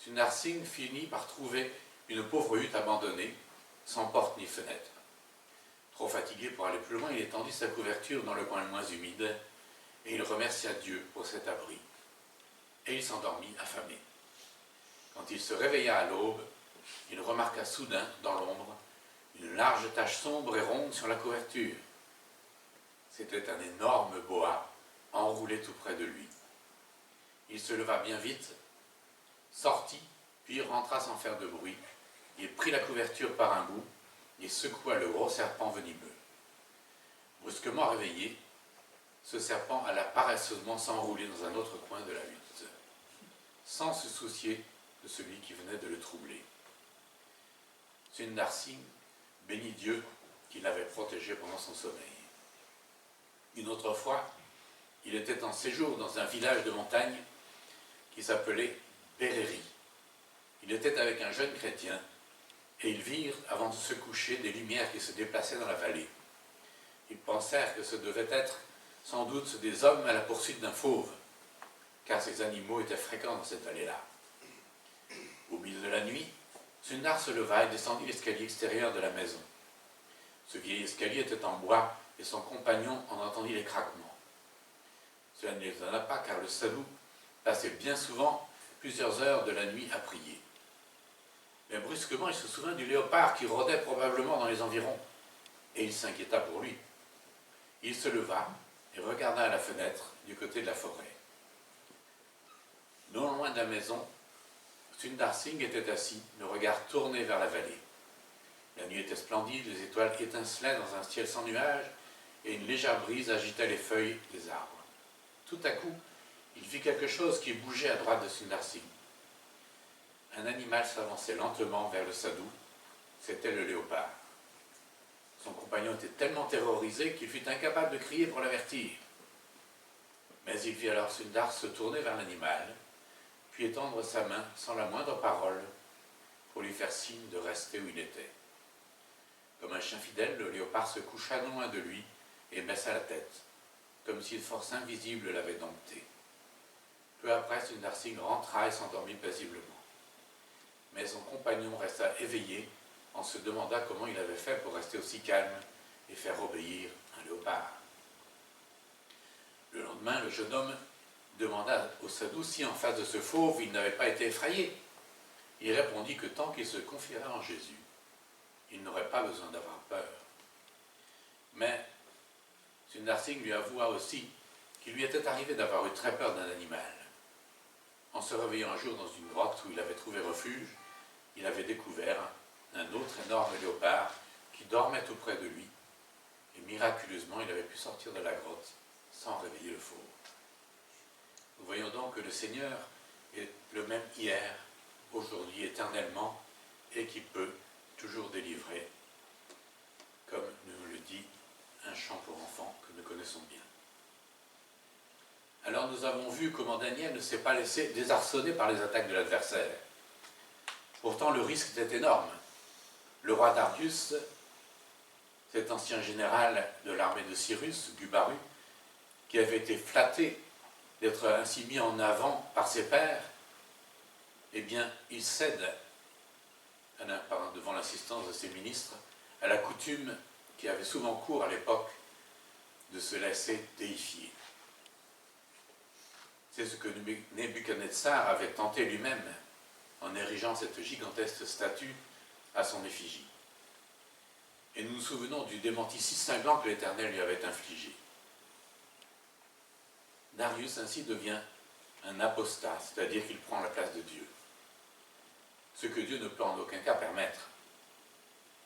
Sundar Singh finit par trouver une pauvre hutte abandonnée, sans porte ni fenêtre. Trop fatigué pour aller plus loin, il étendit sa couverture dans le coin le moins humide, et il remercia Dieu pour cet abri. Et il s'endormit affamé. Quand il se réveilla à l'aube, il remarqua soudain, dans l'ombre, une large tache sombre et ronde sur la couverture. C'était un énorme boa enroulé tout près de lui. Il se leva bien vite, sortit, puis rentra sans faire de bruit. Il prit la couverture par un bout et secoua le gros serpent venimeux. Brusquement réveillé, ce serpent alla paresseusement s'enrouler dans un autre coin de la hutte, sans se soucier de celui qui venait de le troubler. Sundar Singh bénit Dieu qui l'avait protégé pendant son sommeil. Une autre fois, il était en séjour dans un village de montagne qui s'appelait Bereri. Il était avec un jeune chrétien et ils virent, avant de se coucher, des lumières qui se déplaçaient dans la vallée. Ils pensèrent que ce devait être sans doute des hommes à la poursuite d'un fauve, car ces animaux étaient fréquents dans cette vallée-là. Au milieu de la nuit, Sundar se leva et descendit l'escalier extérieur de la maison. Ce vieil escalier était en bois et son compagnon en entendit les craquements. Cela ne l'étonna pas car le sadhu passait bien souvent plusieurs heures de la nuit à prier. Mais brusquement, il se souvint du léopard qui rôdait probablement dans les environs, et il s'inquiéta pour lui. Il se leva et regarda à la fenêtre du côté de la forêt. Non loin de la maison, Sundar Singh était assis, le regard tourné vers la vallée. La nuit était splendide, les étoiles étincelaient dans un ciel sans nuages, et une légère brise agitait les feuilles des arbres. Tout à coup, il vit quelque chose qui bougeait à droite de Sundar Singh. Un animal s'avançait lentement vers le sadhu, c'était le léopard. Son compagnon était tellement terrorisé qu'il fut incapable de crier pour l'avertir. Mais il vit alors Sundar se tourner vers l'animal, puis étendre sa main sans la moindre parole pour lui faire signe de rester où il était. Comme un chien fidèle, le léopard se coucha non loin de lui et baissa la tête, comme si une force invisible l'avait dompté. Peu après, Sundar Singh rentra et s'endormit paisiblement. Mais son compagnon resta éveillé en se demandant comment il avait fait pour rester aussi calme et faire obéir un léopard. Le lendemain, le jeune homme demanda au sadhu si en face de ce fauve il n'avait pas été effrayé. Il répondit que tant qu'il se confierait en Jésus, il n'aurait pas besoin d'avoir peur. Mais Sundar Singh lui avoua aussi qu'il lui était arrivé d'avoir eu très peur d'un animal. En se réveillant un jour dans une grotte où il avait trouvé refuge, il avait découvert un autre énorme léopard qui dormait tout près de lui, et miraculeusement il avait pu sortir de la grotte sans réveiller le fauve. Nous voyons donc que le Seigneur est le même hier, aujourd'hui, éternellement, et qui peut toujours délivrer, comme nous le dit un chant pour enfants que nous connaissons bien. Alors nous avons vu comment Daniel ne s'est pas laissé désarçonner par les attaques de l'adversaire. Pourtant le risque était énorme. Le roi Darius, cet ancien général de l'armée de Cyrus, Gubaru, qui avait été flatté d'être ainsi mis en avant par ses pairs, eh bien il cède, devant l'assistance de ses ministres, à la coutume qui avait souvent cours à l'époque de se laisser déifier. C'est ce que Nebuchadnezzar avait tenté lui-même en érigeant cette gigantesque statue à son effigie. Et nous nous souvenons du démenti si cinglant que l'Éternel lui avait infligé. Darius ainsi devient un apostat, c'est-à-dire qu'il prend la place de Dieu. Ce que Dieu ne peut en aucun cas permettre.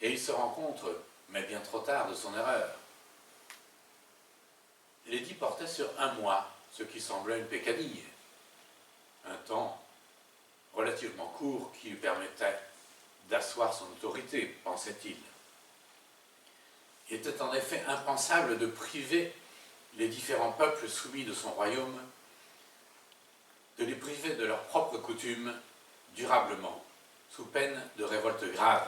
Et il se rend compte, mais bien trop tard, de son erreur. L'édit portait sur un mois, ce qui semblait une pécadille. Un temps relativement court qui lui permettait d'asseoir son autorité, pensait-il. Il était en effet impensable de priver les différents peuples soumis de son royaume, de les priver de leurs propres coutumes durablement, sous peine de révolte grave,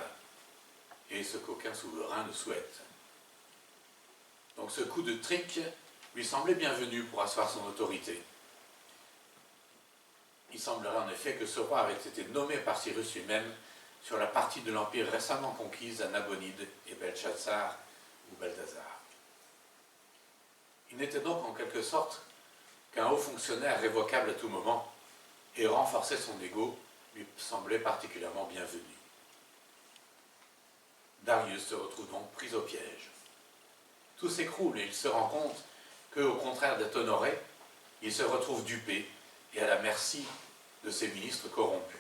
et ce qu'aucun souverain ne souhaite. Donc ce coup de trick lui semblait bienvenu pour asseoir son autorité. Il semblerait en effet que ce roi avait été nommé par Cyrus lui-même sur la partie de l'Empire récemment conquise à Nabonide et Belshazzar ou Balthazar. Il n'était donc en quelque sorte qu'un haut fonctionnaire révocable à tout moment, et renforcer son ego lui semblait particulièrement bienvenu. Darius se retrouve donc pris au piège. Tout s'écroule et il se rend compte qu'au contraire d'être honoré, il se retrouve dupé et à la merci de ses ministres corrompus.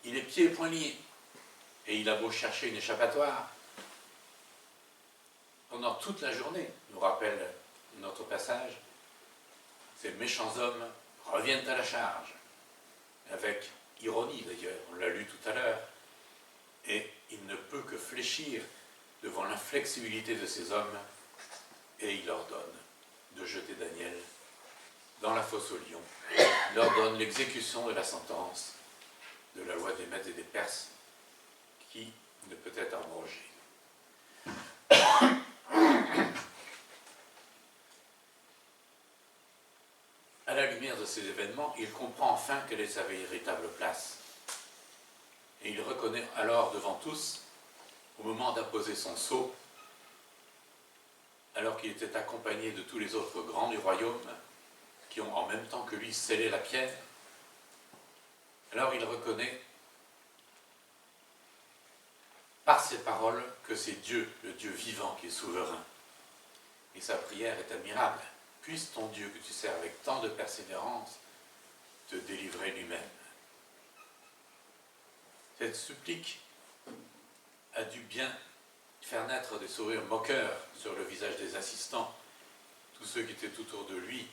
Il est pieds et poings liés, et il a beau chercher une échappatoire. Pendant toute la journée, nous rappelle notre passage, ces méchants hommes reviennent à la charge, avec ironie d'ailleurs, on l'a lu tout à l'heure, et il ne peut que fléchir devant l'inflexibilité de ces hommes, et il ordonne de jeter Daniel dans la fosse aux lions. Il ordonne l'exécution de la sentence de la loi des Mèdes et des Perses, qui ne peut être abrogée. À la lumière de ces événements, il comprend enfin quelle est sa véritable place. Et il reconnaît alors devant tous, au moment d'apposer son sceau, alors qu'il était accompagné de tous les autres grands du royaume, qui ont en même temps que lui scellé la pierre, alors il reconnaît par ses paroles que c'est Dieu, le Dieu vivant, qui est souverain. Et sa prière est admirable. Puisse ton Dieu, que tu sers avec tant de persévérance, te délivrer lui-même. Cette supplique a dû bien faire naître des sourires moqueurs sur le visage des assistants, tous ceux qui étaient autour de lui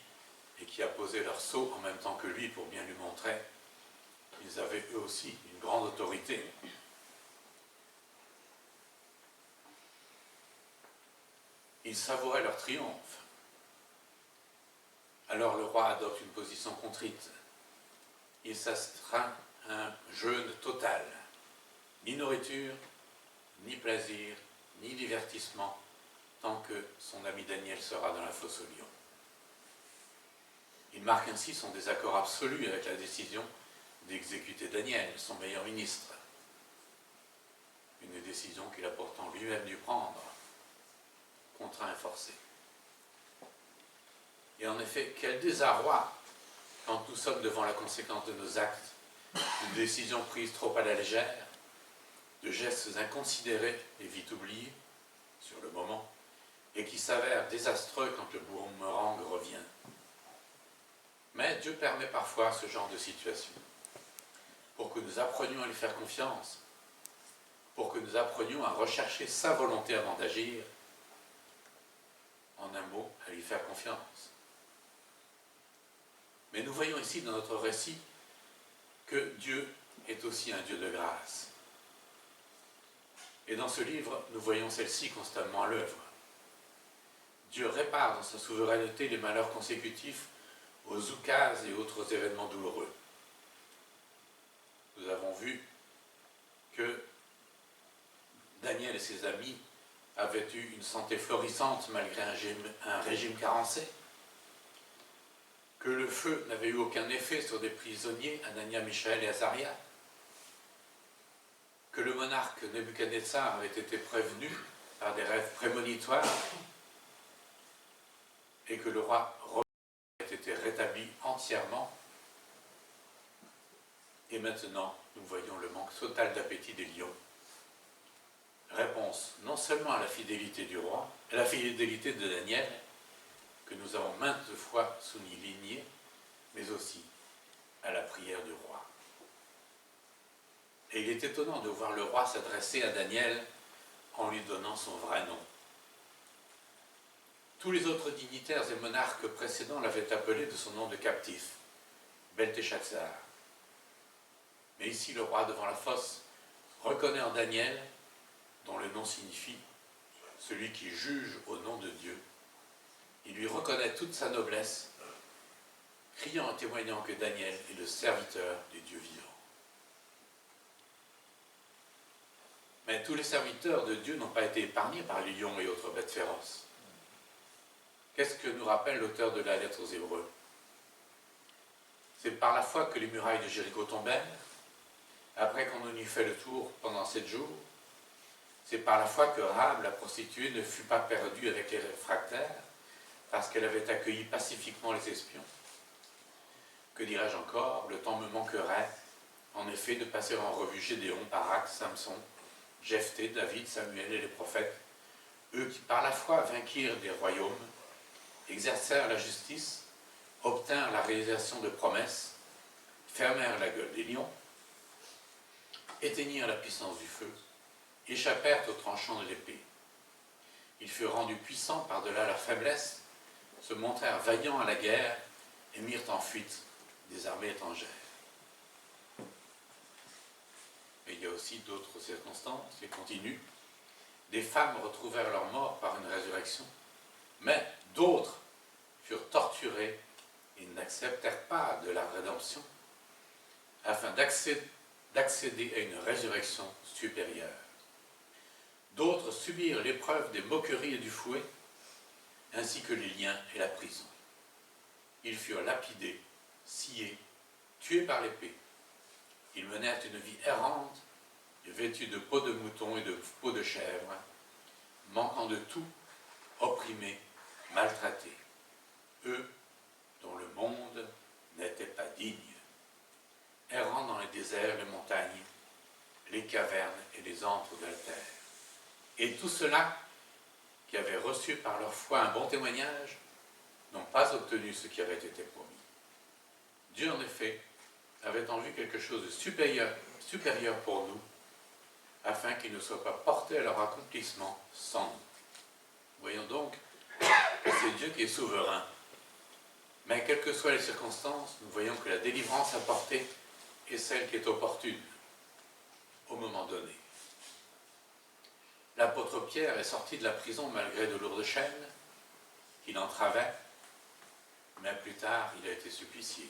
et qui apposaient leur sceau en même temps que lui pour bien lui montrer qu'ils avaient eux aussi une grande autorité. Ils savouraient leur triomphe. Alors le roi adopte une position contrite. Il s'astreint à un jeûne total. Ni nourriture, ni plaisir, ni divertissement, tant que son ami Daniel sera dans la fosse aux lions. Il marque ainsi son désaccord absolu avec la décision d'exécuter Daniel, son meilleur ministre. Une décision qu'il a pourtant lui-même dû prendre, contraint et forcé. Et en effet, quel désarroi quand nous sommes devant la conséquence de nos actes, de décisions prises trop à la légère, de gestes inconsidérés et vite oubliés sur le moment, et qui s'avèrent désastreux quand le boomerang revient. Mais Dieu permet parfois ce genre de situation, pour que nous apprenions à lui faire confiance, pour que nous apprenions à rechercher sa volonté avant d'agir, en un mot, à lui faire confiance. Mais nous voyons ici dans notre récit que Dieu est aussi un Dieu de grâce. Et dans ce livre, nous voyons celle-ci constamment à l'œuvre. Dieu répare dans sa souveraineté les malheurs consécutifs aux oukases et autres événements douloureux. Nous avons vu que Daniel et ses amis avaient eu une santé florissante malgré un régime carencé, que le feu n'avait eu aucun effet sur des prisonniers, Anania, Michaël et Azaria, que le monarque Nebuchadnezzar avait été prévenu par des rêves prémonitoires et que le roi avait été rétabli entièrement. Et maintenant, nous voyons le manque total d'appétit des lions. Réponse non seulement à la fidélité du roi, à la fidélité de Daniel, que nous avons maintes fois souligné, mais aussi à la prière du roi. Et il est étonnant de voir le roi s'adresser à Daniel en lui donnant son vrai nom. Tous les autres dignitaires et monarques précédents l'avaient appelé de son nom de captif, Belteshazzar. Mais ici, le roi devant la fosse reconnaît en Daniel, dont le nom signifie « celui qui juge au nom de Dieu ». Il lui reconnaît toute sa noblesse, criant et témoignant que Daniel est le serviteur du Dieu vivant. Mais tous les serviteurs de Dieu n'ont pas été épargnés par les lions et autres bêtes féroces. Qu'est-ce que nous rappelle l'auteur de la lettre aux Hébreux? C'est par la foi que les murailles de Jéricho tombèrent, après qu'on en eut fait le tour pendant 7 jours. C'est par la foi que Rahab, la prostituée, ne fut pas perdue avec les réfractaires, parce qu'elle avait accueilli pacifiquement les espions. Que dirais-je encore? Le temps me manquerait, en effet, de passer en revue Gédéon, Barak, Samson, Jephthé, David, Samuel et les prophètes, eux qui par la foi vainquirent des royaumes, exercèrent la justice, obtinrent la réalisation de promesses, fermèrent la gueule des lions, éteignirent la puissance du feu, échappèrent aux tranchants de l'épée. Ils furent rendus puissants par-delà leur faiblesse, se montrèrent vaillants à la guerre et mirent en fuite des armées étrangères. Mais il y a aussi d'autres circonstances qui continuent. Des femmes retrouvèrent leur mort par une résurrection, mais d'autres furent torturées et n'acceptèrent pas de la rédemption, afin d'accéder à une résurrection supérieure. D'autres subirent l'épreuve des moqueries et du fouet, ainsi que les liens et la prison. Ils furent lapidés, sciés, tués par l'épée. Ils menèrent une vie errante, vêtus de peau de mouton et de peau de chèvre, manquant de tout, opprimés, maltraités. Eux, dont le monde n'était pas digne, errant dans les déserts, les montagnes, les cavernes et les antres de la terre. Et tout cela, qui avaient reçu par leur foi un bon témoignage, n'ont pas obtenu ce qui avait été promis. Dieu, en effet, avait en vue quelque chose de supérieur pour nous, afin qu'ils ne soient pas portés à leur accomplissement sans nous. Voyons donc que c'est Dieu qui est souverain. Mais quelles que soient les circonstances, nous voyons que la délivrance apportée est celle qui est opportune, au moment donné. L'apôtre Pierre est sorti de la prison malgré de lourdes chaînes qui l'entravaient, mais plus tard il a été supplicié.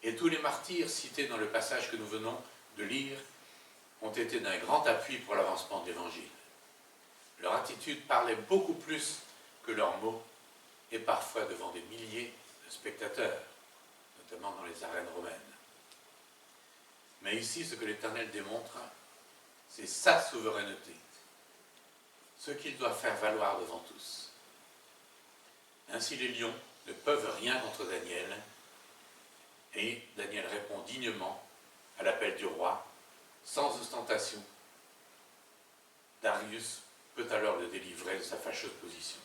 Et tous les martyrs cités dans le passage que nous venons de lire ont été d'un grand appui pour l'avancement de l'Évangile. Leur attitude parlait beaucoup plus que leurs mots, et parfois devant des milliers de spectateurs, notamment dans les arènes romaines. Mais ici, ce que l'Éternel démontre, c'est sa souveraineté, ce qu'il doit faire valoir devant tous. Ainsi les lions ne peuvent rien contre Daniel, et Daniel répond dignement à l'appel du roi, sans ostentation. Darius peut alors le délivrer de sa fâcheuse position.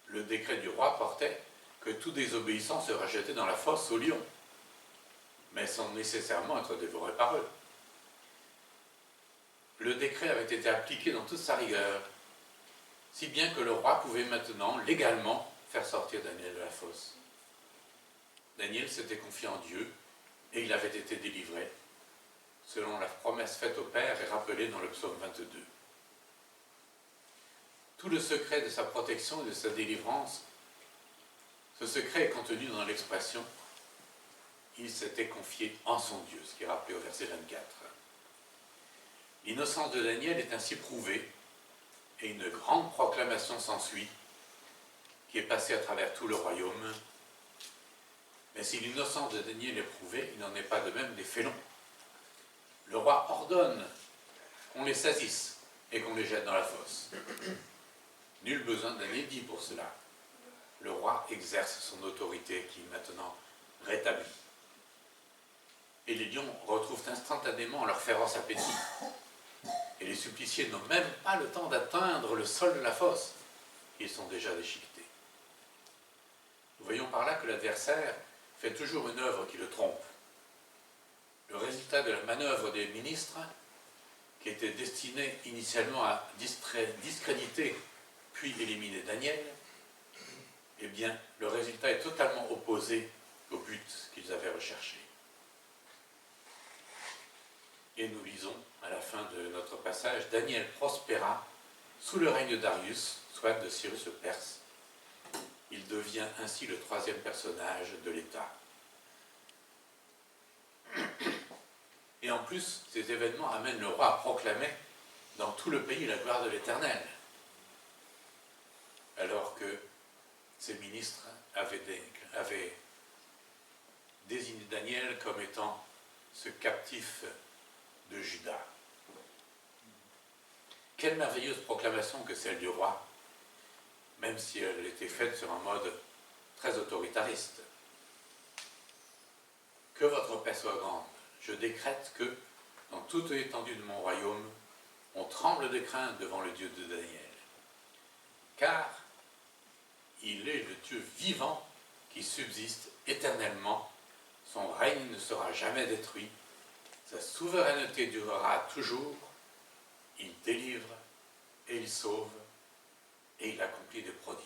Le décret du roi portait que tout désobéissant serait jeté dans la fosse aux lions, mais sans nécessairement être dévoré par eux. Le décret avait été appliqué dans toute sa rigueur, si bien que le roi pouvait maintenant légalement faire sortir Daniel de la fosse. Daniel s'était confié en Dieu et il avait été délivré, selon la promesse faite au Père et rappelée dans le psaume 22. Tout le secret de sa protection et de sa délivrance, ce secret est contenu dans l'expression « il s'était confié en son Dieu », ce qui est rappelé au verset 24. L'innocence de Daniel est ainsi prouvée et une grande proclamation s'ensuit qui est passée à travers tout le royaume. Mais si l'innocence de Daniel est prouvée, il n'en est pas de même des félons. Le roi ordonne qu'on les saisisse et qu'on les jette dans la fosse. Nul besoin d'un édit pour cela. Le roi exerce son autorité qui est maintenant rétablie. Et les lions retrouvent instantanément leur féroce appétit. Et les suppliciés n'ont même pas le temps d'atteindre le sol de la fosse. Ils sont déjà déchiquetés. Nous voyons par là que l'adversaire fait toujours une œuvre qui le trompe. Le résultat de la manœuvre des ministres, qui était destinée initialement à discréditer puis éliminer Daniel, eh bien, le résultat est totalement opposé au but qu'ils avaient recherché. Et nous lisons à la fin de notre passage, Daniel prospéra sous le règne de Darius, soit de Cyrus le Perse. Il devient ainsi le troisième personnage de l'État. Et en plus, ces événements amènent le roi à proclamer dans tout le pays la gloire de l'Éternel. Alors que ses ministres avaient désigné Daniel comme étant ce captif de Juda. Quelle merveilleuse proclamation que celle du roi, même si elle était faite sur un mode très autoritariste. Que votre paix soit grande. Je décrète que, dans toute l'étendue de mon royaume, on tremble de crainte devant le Dieu de Daniel. Car il est le Dieu vivant qui subsiste éternellement. Son règne ne sera jamais détruit. Sa souveraineté durera toujours. Il délivre et il sauve et il accomplit des prodiges.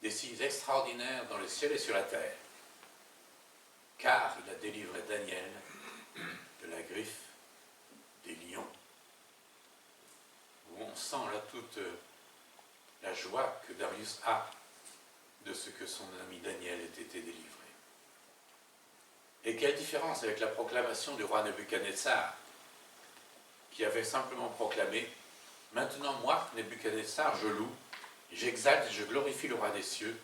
Des signes extraordinaires dans le ciel et sur la terre. Car il a délivré Daniel de la griffe des lions. Où on sent là toute la joie que Darius a de ce que son ami Daniel ait été délivré. Et quelle différence avec la proclamation du roi Nebuchadnezzar, qui avait simplement proclamé « Maintenant moi, Nebuchadnezzar, je loue, j'exalte et je glorifie le roi des cieux,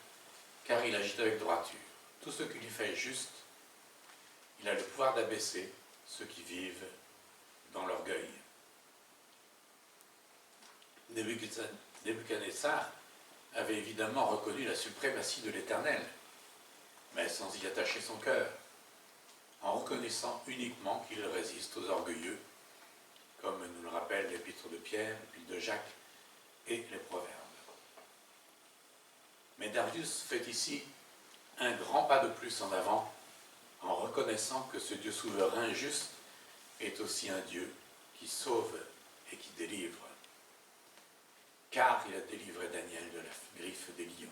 car il agit avec droiture. Tout ce qu'il fait est juste. Il a le pouvoir d'abaisser ceux qui vivent dans l'orgueil. » Nebuchadnezzar avait évidemment reconnu la suprématie de l'Éternel, mais sans y attacher son cœur, en reconnaissant uniquement qu'il résiste aux orgueilleux, comme nous le rappellent l'épître de Pierre, l'épître de Jacques et les Proverbes. Mais Darius fait ici un grand pas de plus en avant, en reconnaissant que ce Dieu souverain et juste est aussi un Dieu qui sauve et qui délivre, car il a délivré Daniel de la griffe des lions.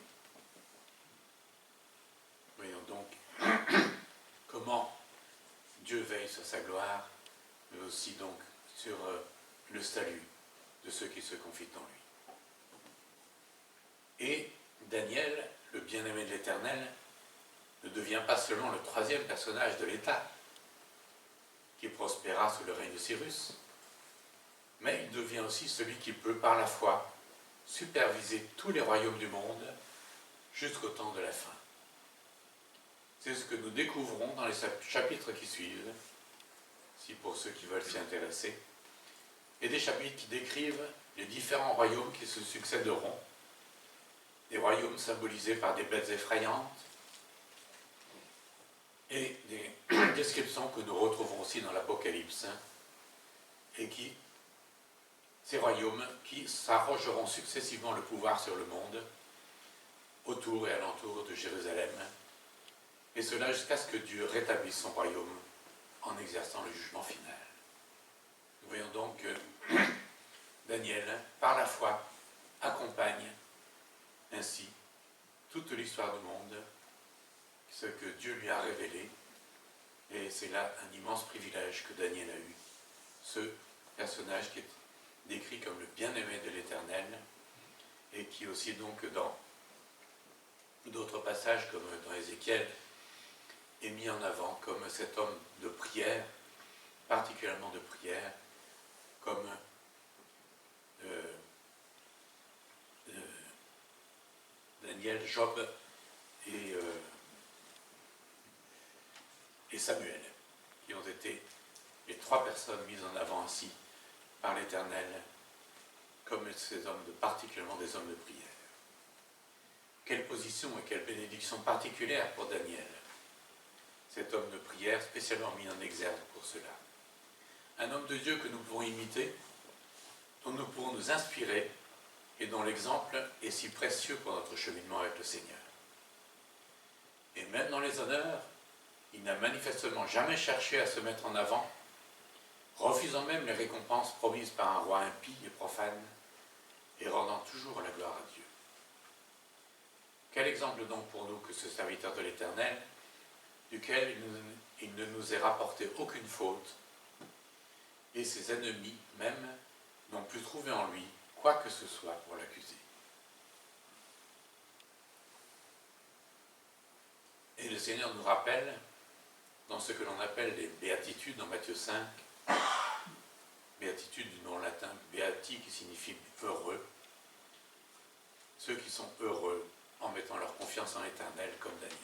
Voyons donc comment Dieu veille sur sa gloire, mais aussi donc sur le salut de ceux qui se confient en lui. Et Daniel, le bien-aimé de l'Éternel, ne devient pas seulement le troisième personnage de l'État qui prospéra sous le règne de Cyrus, mais il devient aussi celui qui peut, par la foi, superviser tous les royaumes du monde jusqu'au temps de la fin. C'est ce que nous découvrons dans les chapitres qui suivent, si pour ceux qui veulent s'y intéresser, et des chapitres qui décrivent les différents royaumes qui se succéderont, des royaumes symbolisés par des bêtes effrayantes, et des descriptions que nous retrouvons aussi dans l'Apocalypse, et ces royaumes qui s'arrogeront successivement le pouvoir sur le monde, autour et alentour de Jérusalem, et cela jusqu'à ce que Dieu rétablisse son royaume en exerçant le jugement final. Nous voyons donc que Daniel, par la foi, accompagne ainsi toute l'histoire du monde, ce que Dieu lui a révélé, et c'est là un immense privilège que Daniel a eu, ce personnage qui est décrit comme le bien-aimé de l'Éternel, et qui aussi donc dans d'autres passages comme dans Ézéchiel est mis en avant comme cet homme de prière, particulièrement de prière, comme Daniel, Job et Samuel, qui ont été les trois personnes mises en avant ainsi par l'Éternel comme ces hommes, particulièrement des hommes de prière. Quelle position et quelle bénédiction particulière pour Daniel, cet homme de prière spécialement mis en exergue pour cela. Un homme de Dieu que nous pouvons imiter, dont nous pourrons nous inspirer et dont l'exemple est si précieux pour notre cheminement avec le Seigneur. Et même dans les honneurs, il n'a manifestement jamais cherché à se mettre en avant, refusant même les récompenses promises par un roi impie et profane, et rendant toujours la gloire à Dieu. Quel exemple donc pour nous que ce serviteur de l'Éternel, duquel il ne nous est rapporté aucune faute, et ses ennemis même n'ont pu trouver en lui quoi que ce soit pour l'accuser. Et le Seigneur nous rappelle dans ce que l'on appelle les béatitudes dans Matthieu 5. Béatitude du nom latin beati qui signifie heureux. Ceux qui sont heureux en mettant leur confiance en l'Éternel comme Daniel.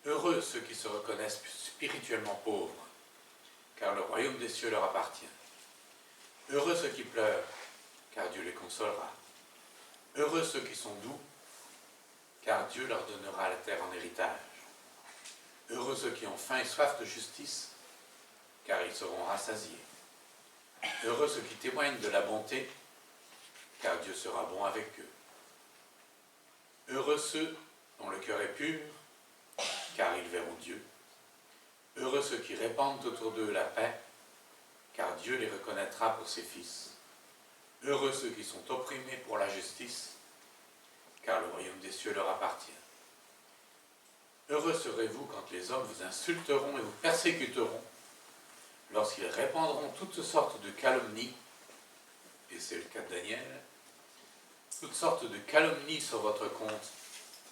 Heureux ceux qui se reconnaissent spirituellement pauvres, car le royaume des cieux leur appartient. Heureux ceux qui pleurent, car Dieu les consolera. Heureux ceux qui sont doux, car Dieu leur donnera la terre en héritage. Heureux ceux qui ont faim et soif de justice, car ils seront rassasiés. Heureux ceux qui témoignent de la bonté, car Dieu sera bon avec eux. Heureux ceux dont le cœur est pur, car ils verront Dieu. Heureux ceux qui répandent autour d'eux la paix, car Dieu les reconnaîtra pour ses fils. Heureux ceux qui sont opprimés pour la justice, car le royaume des cieux leur appartient. Heureux serez-vous quand les hommes vous insulteront et vous persécuteront, lorsqu'ils répandront toutes sortes de calomnies, et c'est le cas de Daniel, toutes sortes de calomnies sur votre compte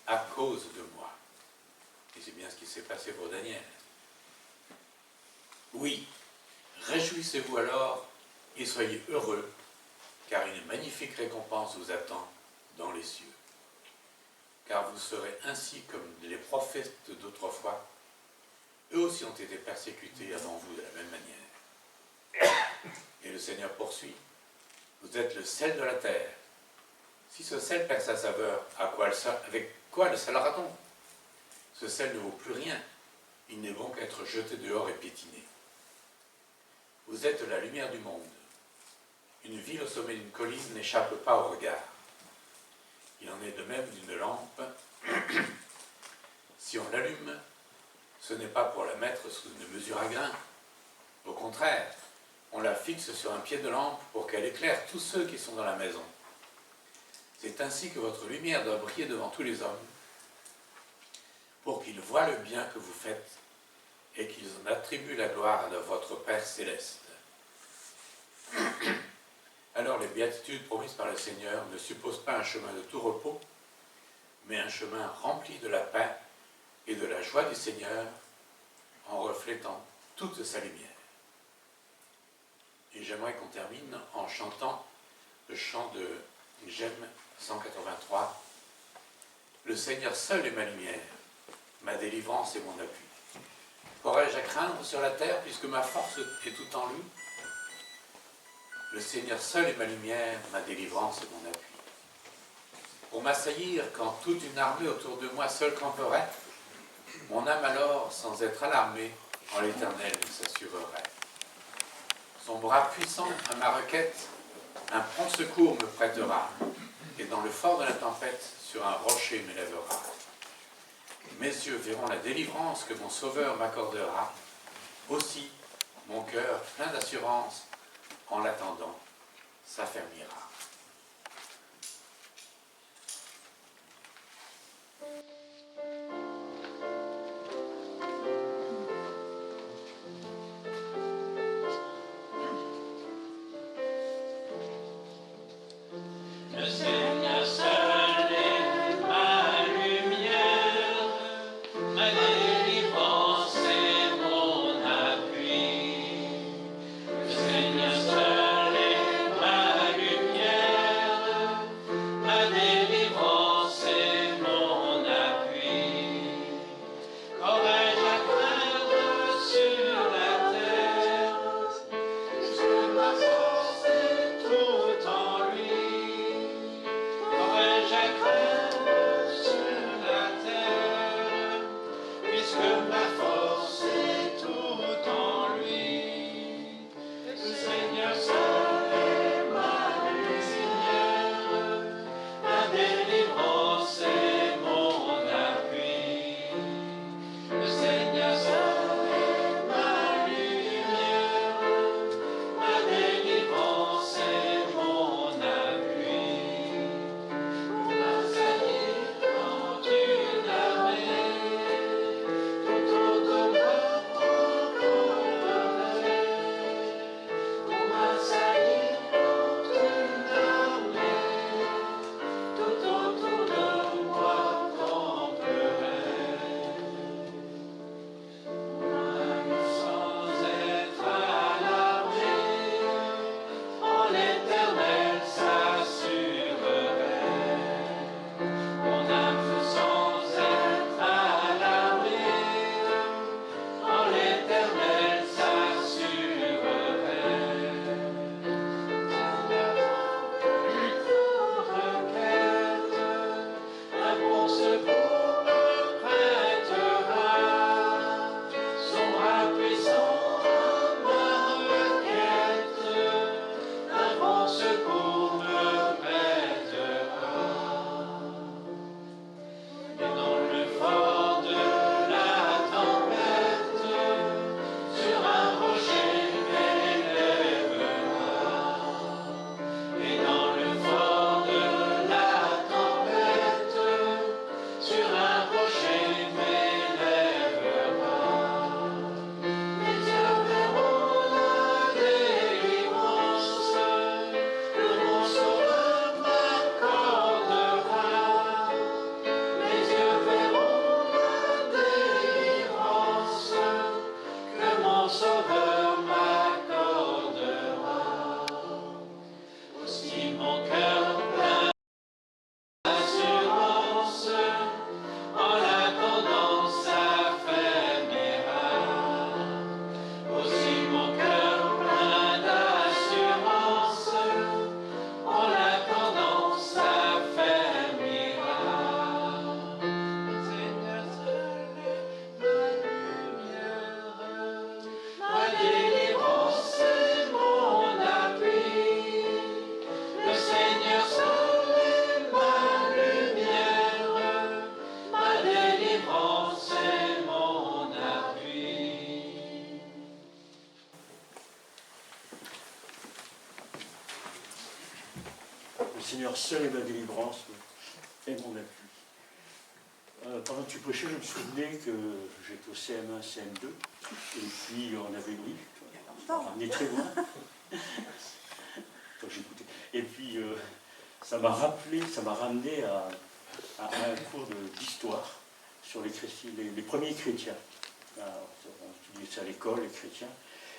à cause de moi. Et c'est bien ce qui s'est passé pour Daniel. Oui, réjouissez-vous alors et soyez heureux, car une magnifique récompense vous attend dans les cieux. Car vous serez ainsi comme les prophètes d'autrefois. Eux aussi ont été persécutés avant vous de la même manière. Et le Seigneur poursuit. Vous êtes le sel de la terre. Si ce sel perd sa saveur, avec quoi le salera-t-on? Ce sel ne vaut plus rien. Il n'est bon qu'être jeté dehors et piétiné. Vous êtes la lumière du monde. Une ville au sommet d'une colline n'échappe pas au regard. Il en est de même d'une lampe. Si on l'allume, ce n'est pas pour la mettre sous une mesure à grains. Au contraire, on la fixe sur un pied de lampe pour qu'elle éclaire tous ceux qui sont dans la maison. C'est ainsi que votre lumière doit briller devant tous les hommes, pour qu'ils voient le bien que vous faites et qu'ils en attribuent la gloire à votre Père céleste. Alors les béatitudes promises par le Seigneur ne supposent pas un chemin de tout repos, mais un chemin rempli de la paix et de la joie du Seigneur en reflétant toute sa lumière. Et j'aimerais qu'on termine en chantant le chant de J'aime 183. Le Seigneur seul est ma lumière, ma délivrance et mon appui. Qu'aurais-je à craindre sur la terre puisque ma force est tout en lui? Le Seigneur seul est ma lumière, ma délivrance et mon appui. Pour m'assaillir quand toute une armée autour de moi seule camperait, mon âme alors, sans être alarmée, en l'Éternel s'assurerait. Son bras puissant à ma requête, un prompt secours me prêtera, et dans le fort de la tempête, sur un rocher m'élèvera. Mes yeux verront la délivrance que mon Sauveur m'accordera. Aussi, mon cœur, plein d'assurance, en l'attendant, s'affermira. Le Seigneur seul est ma lumière, ma délivrance et mon appui. Le Seigneur seul est ma lumière. Seigneur seul est ma délivrance et mon appui. Pendant que tu prêchais, je me souvenais que j'étais au CM1, CM2, et puis on avait oui, on m'a ramené très loin. Quand j'écoutais. Et puis ça m'a ramené à un cours d'histoire sur les premiers chrétiens. On étudiait ça à l'école, les chrétiens.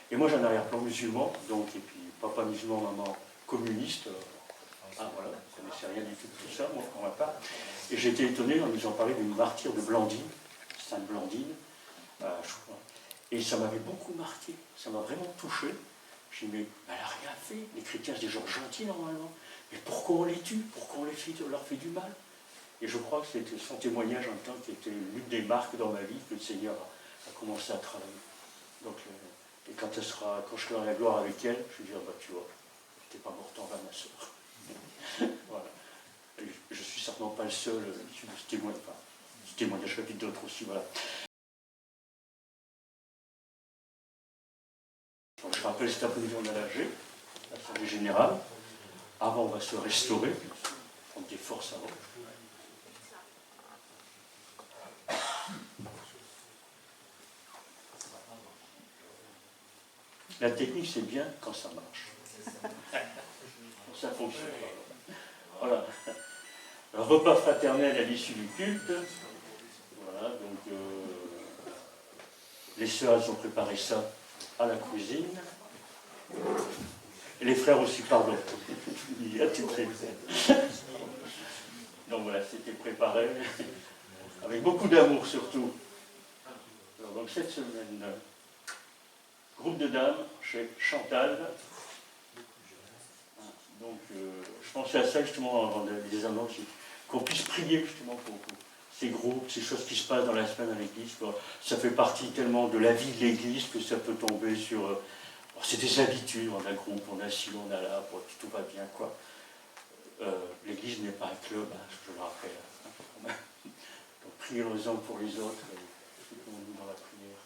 Et moi, j'ai un arrière-plan musulman, donc, et puis papa musulman, maman communiste. Voilà, je ne connaissais rien du tout de tout ça, moi, pour ma part. Et j'ai été étonné en nous en parlant d'une martyre de Blandine, Sainte Blandine, je crois. Et ça m'avait beaucoup marqué, ça m'a vraiment touché. Je me suis dit, mais elle n'a rien fait. Les chrétiens, c'est des gens gentils normalement. Mais pourquoi on les tue? Pourquoi on leur fait du mal? Et je crois que c'était son témoignage en même temps qui était l'une des marques dans ma vie que le Seigneur a commencé à travailler. Donc, et quand je serai dans la gloire avec elle, je lui dirai, bah, tu vois, tu n'es pas morte en vain, ma soeur. Voilà. Et je ne suis certainement pas le seul issu de ce témoignage. Enfin, ce témoignage, je rapide d'autres aussi, voilà. Donc, je rappelle, cet après-midi, on a l'AG, l'Assemblée générale. Avant, on va se restaurer, prendre des forces avant. La technique, c'est bien quand ça marche. Quand ça fonctionne. Voilà. Un repas fraternel à l'issue du culte. Voilà, donc les sœurs, elles ont préparé ça à la cuisine. Et les frères aussi, pardon. Il y a tout fait. Donc voilà, c'était préparé. Avec beaucoup d'amour surtout. Alors, donc cette semaine, groupe de dames chez Chantal. Donc je pensais à ça justement avant les annonces, qu'on puisse prier justement pour ces groupes, ces choses qui se passent dans la semaine à l'église. Ça fait partie tellement de la vie de l'église que ça peut tomber sur... c'est des habitudes, on a groupe, on a ci, on a là, tout va bien quoi. L'église n'est pas un club, je le rappelle. Donc priez les uns pour les autres, et nous dans la prière.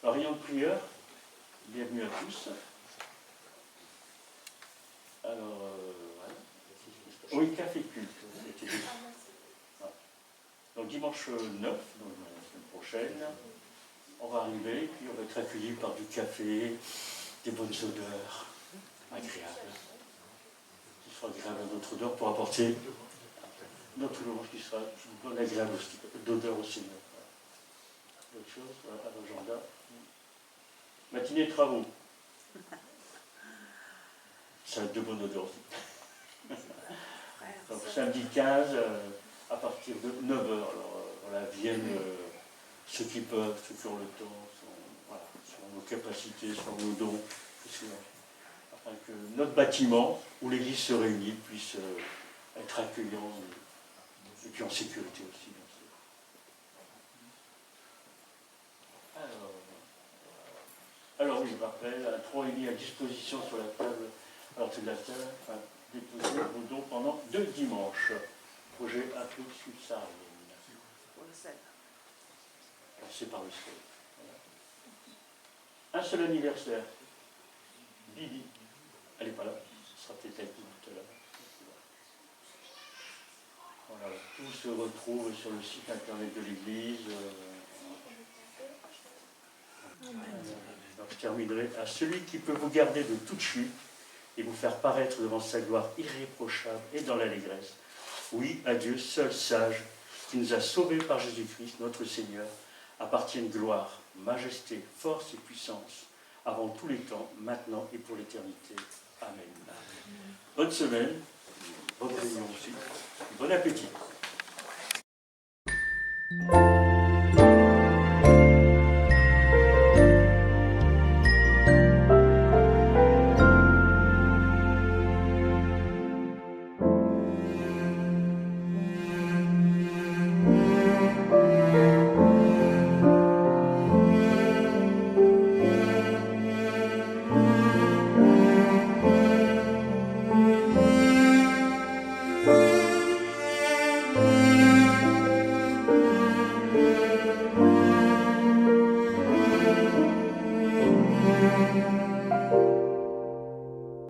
Alors, rayon de prière, bienvenue à tous. Alors, voilà. Oui, café culte. Voilà. Donc dimanche 9, donc la semaine prochaine, on va arriver, puis on va être accueillis par du café, des bonnes odeurs agréables. Qui sera agréable à notre odeur pour apporter notre louange qui sera une bonne agréable d'odeur au Seigneur. D'autres choses à l'agenda. Matinée de travaux. Ça va être de bonne odeur aussi. Donc samedi 15, à partir de 9h. Alors voilà, viennent ceux qui peuvent, ceux qui ont le temps, selon nos capacités, selon nos dons, afin que notre bâtiment, où l'église se réunit, puisse être accueillant et puis en sécurité aussi, bien sûr. Alors oui, je rappelle, un 3 est mis à disposition sur la table, alors c'est de la table, enfin, déposer vos dons pendant 2 dimanches. Projet Afrique subsaharienne. Pour le sel. C'est par le sel. Voilà. Un seul anniversaire. Bibi. Elle n'est pas là. Ce sera peut-être avec nous tout à l'heure. Voilà. Tout se retrouve sur le site internet de l'église. Donc, je terminerai à celui qui peut vous garder de toute chute et vous faire paraître devant sa gloire irréprochable et dans l'allégresse. Oui, à Dieu, seul sage, qui nous a sauvés par Jésus-Christ, notre Seigneur, appartiennent gloire, majesté, force et puissance, avant tous les temps, maintenant et pour l'éternité. Amen. Bonne semaine, bonne réunion aussi, bon appétit.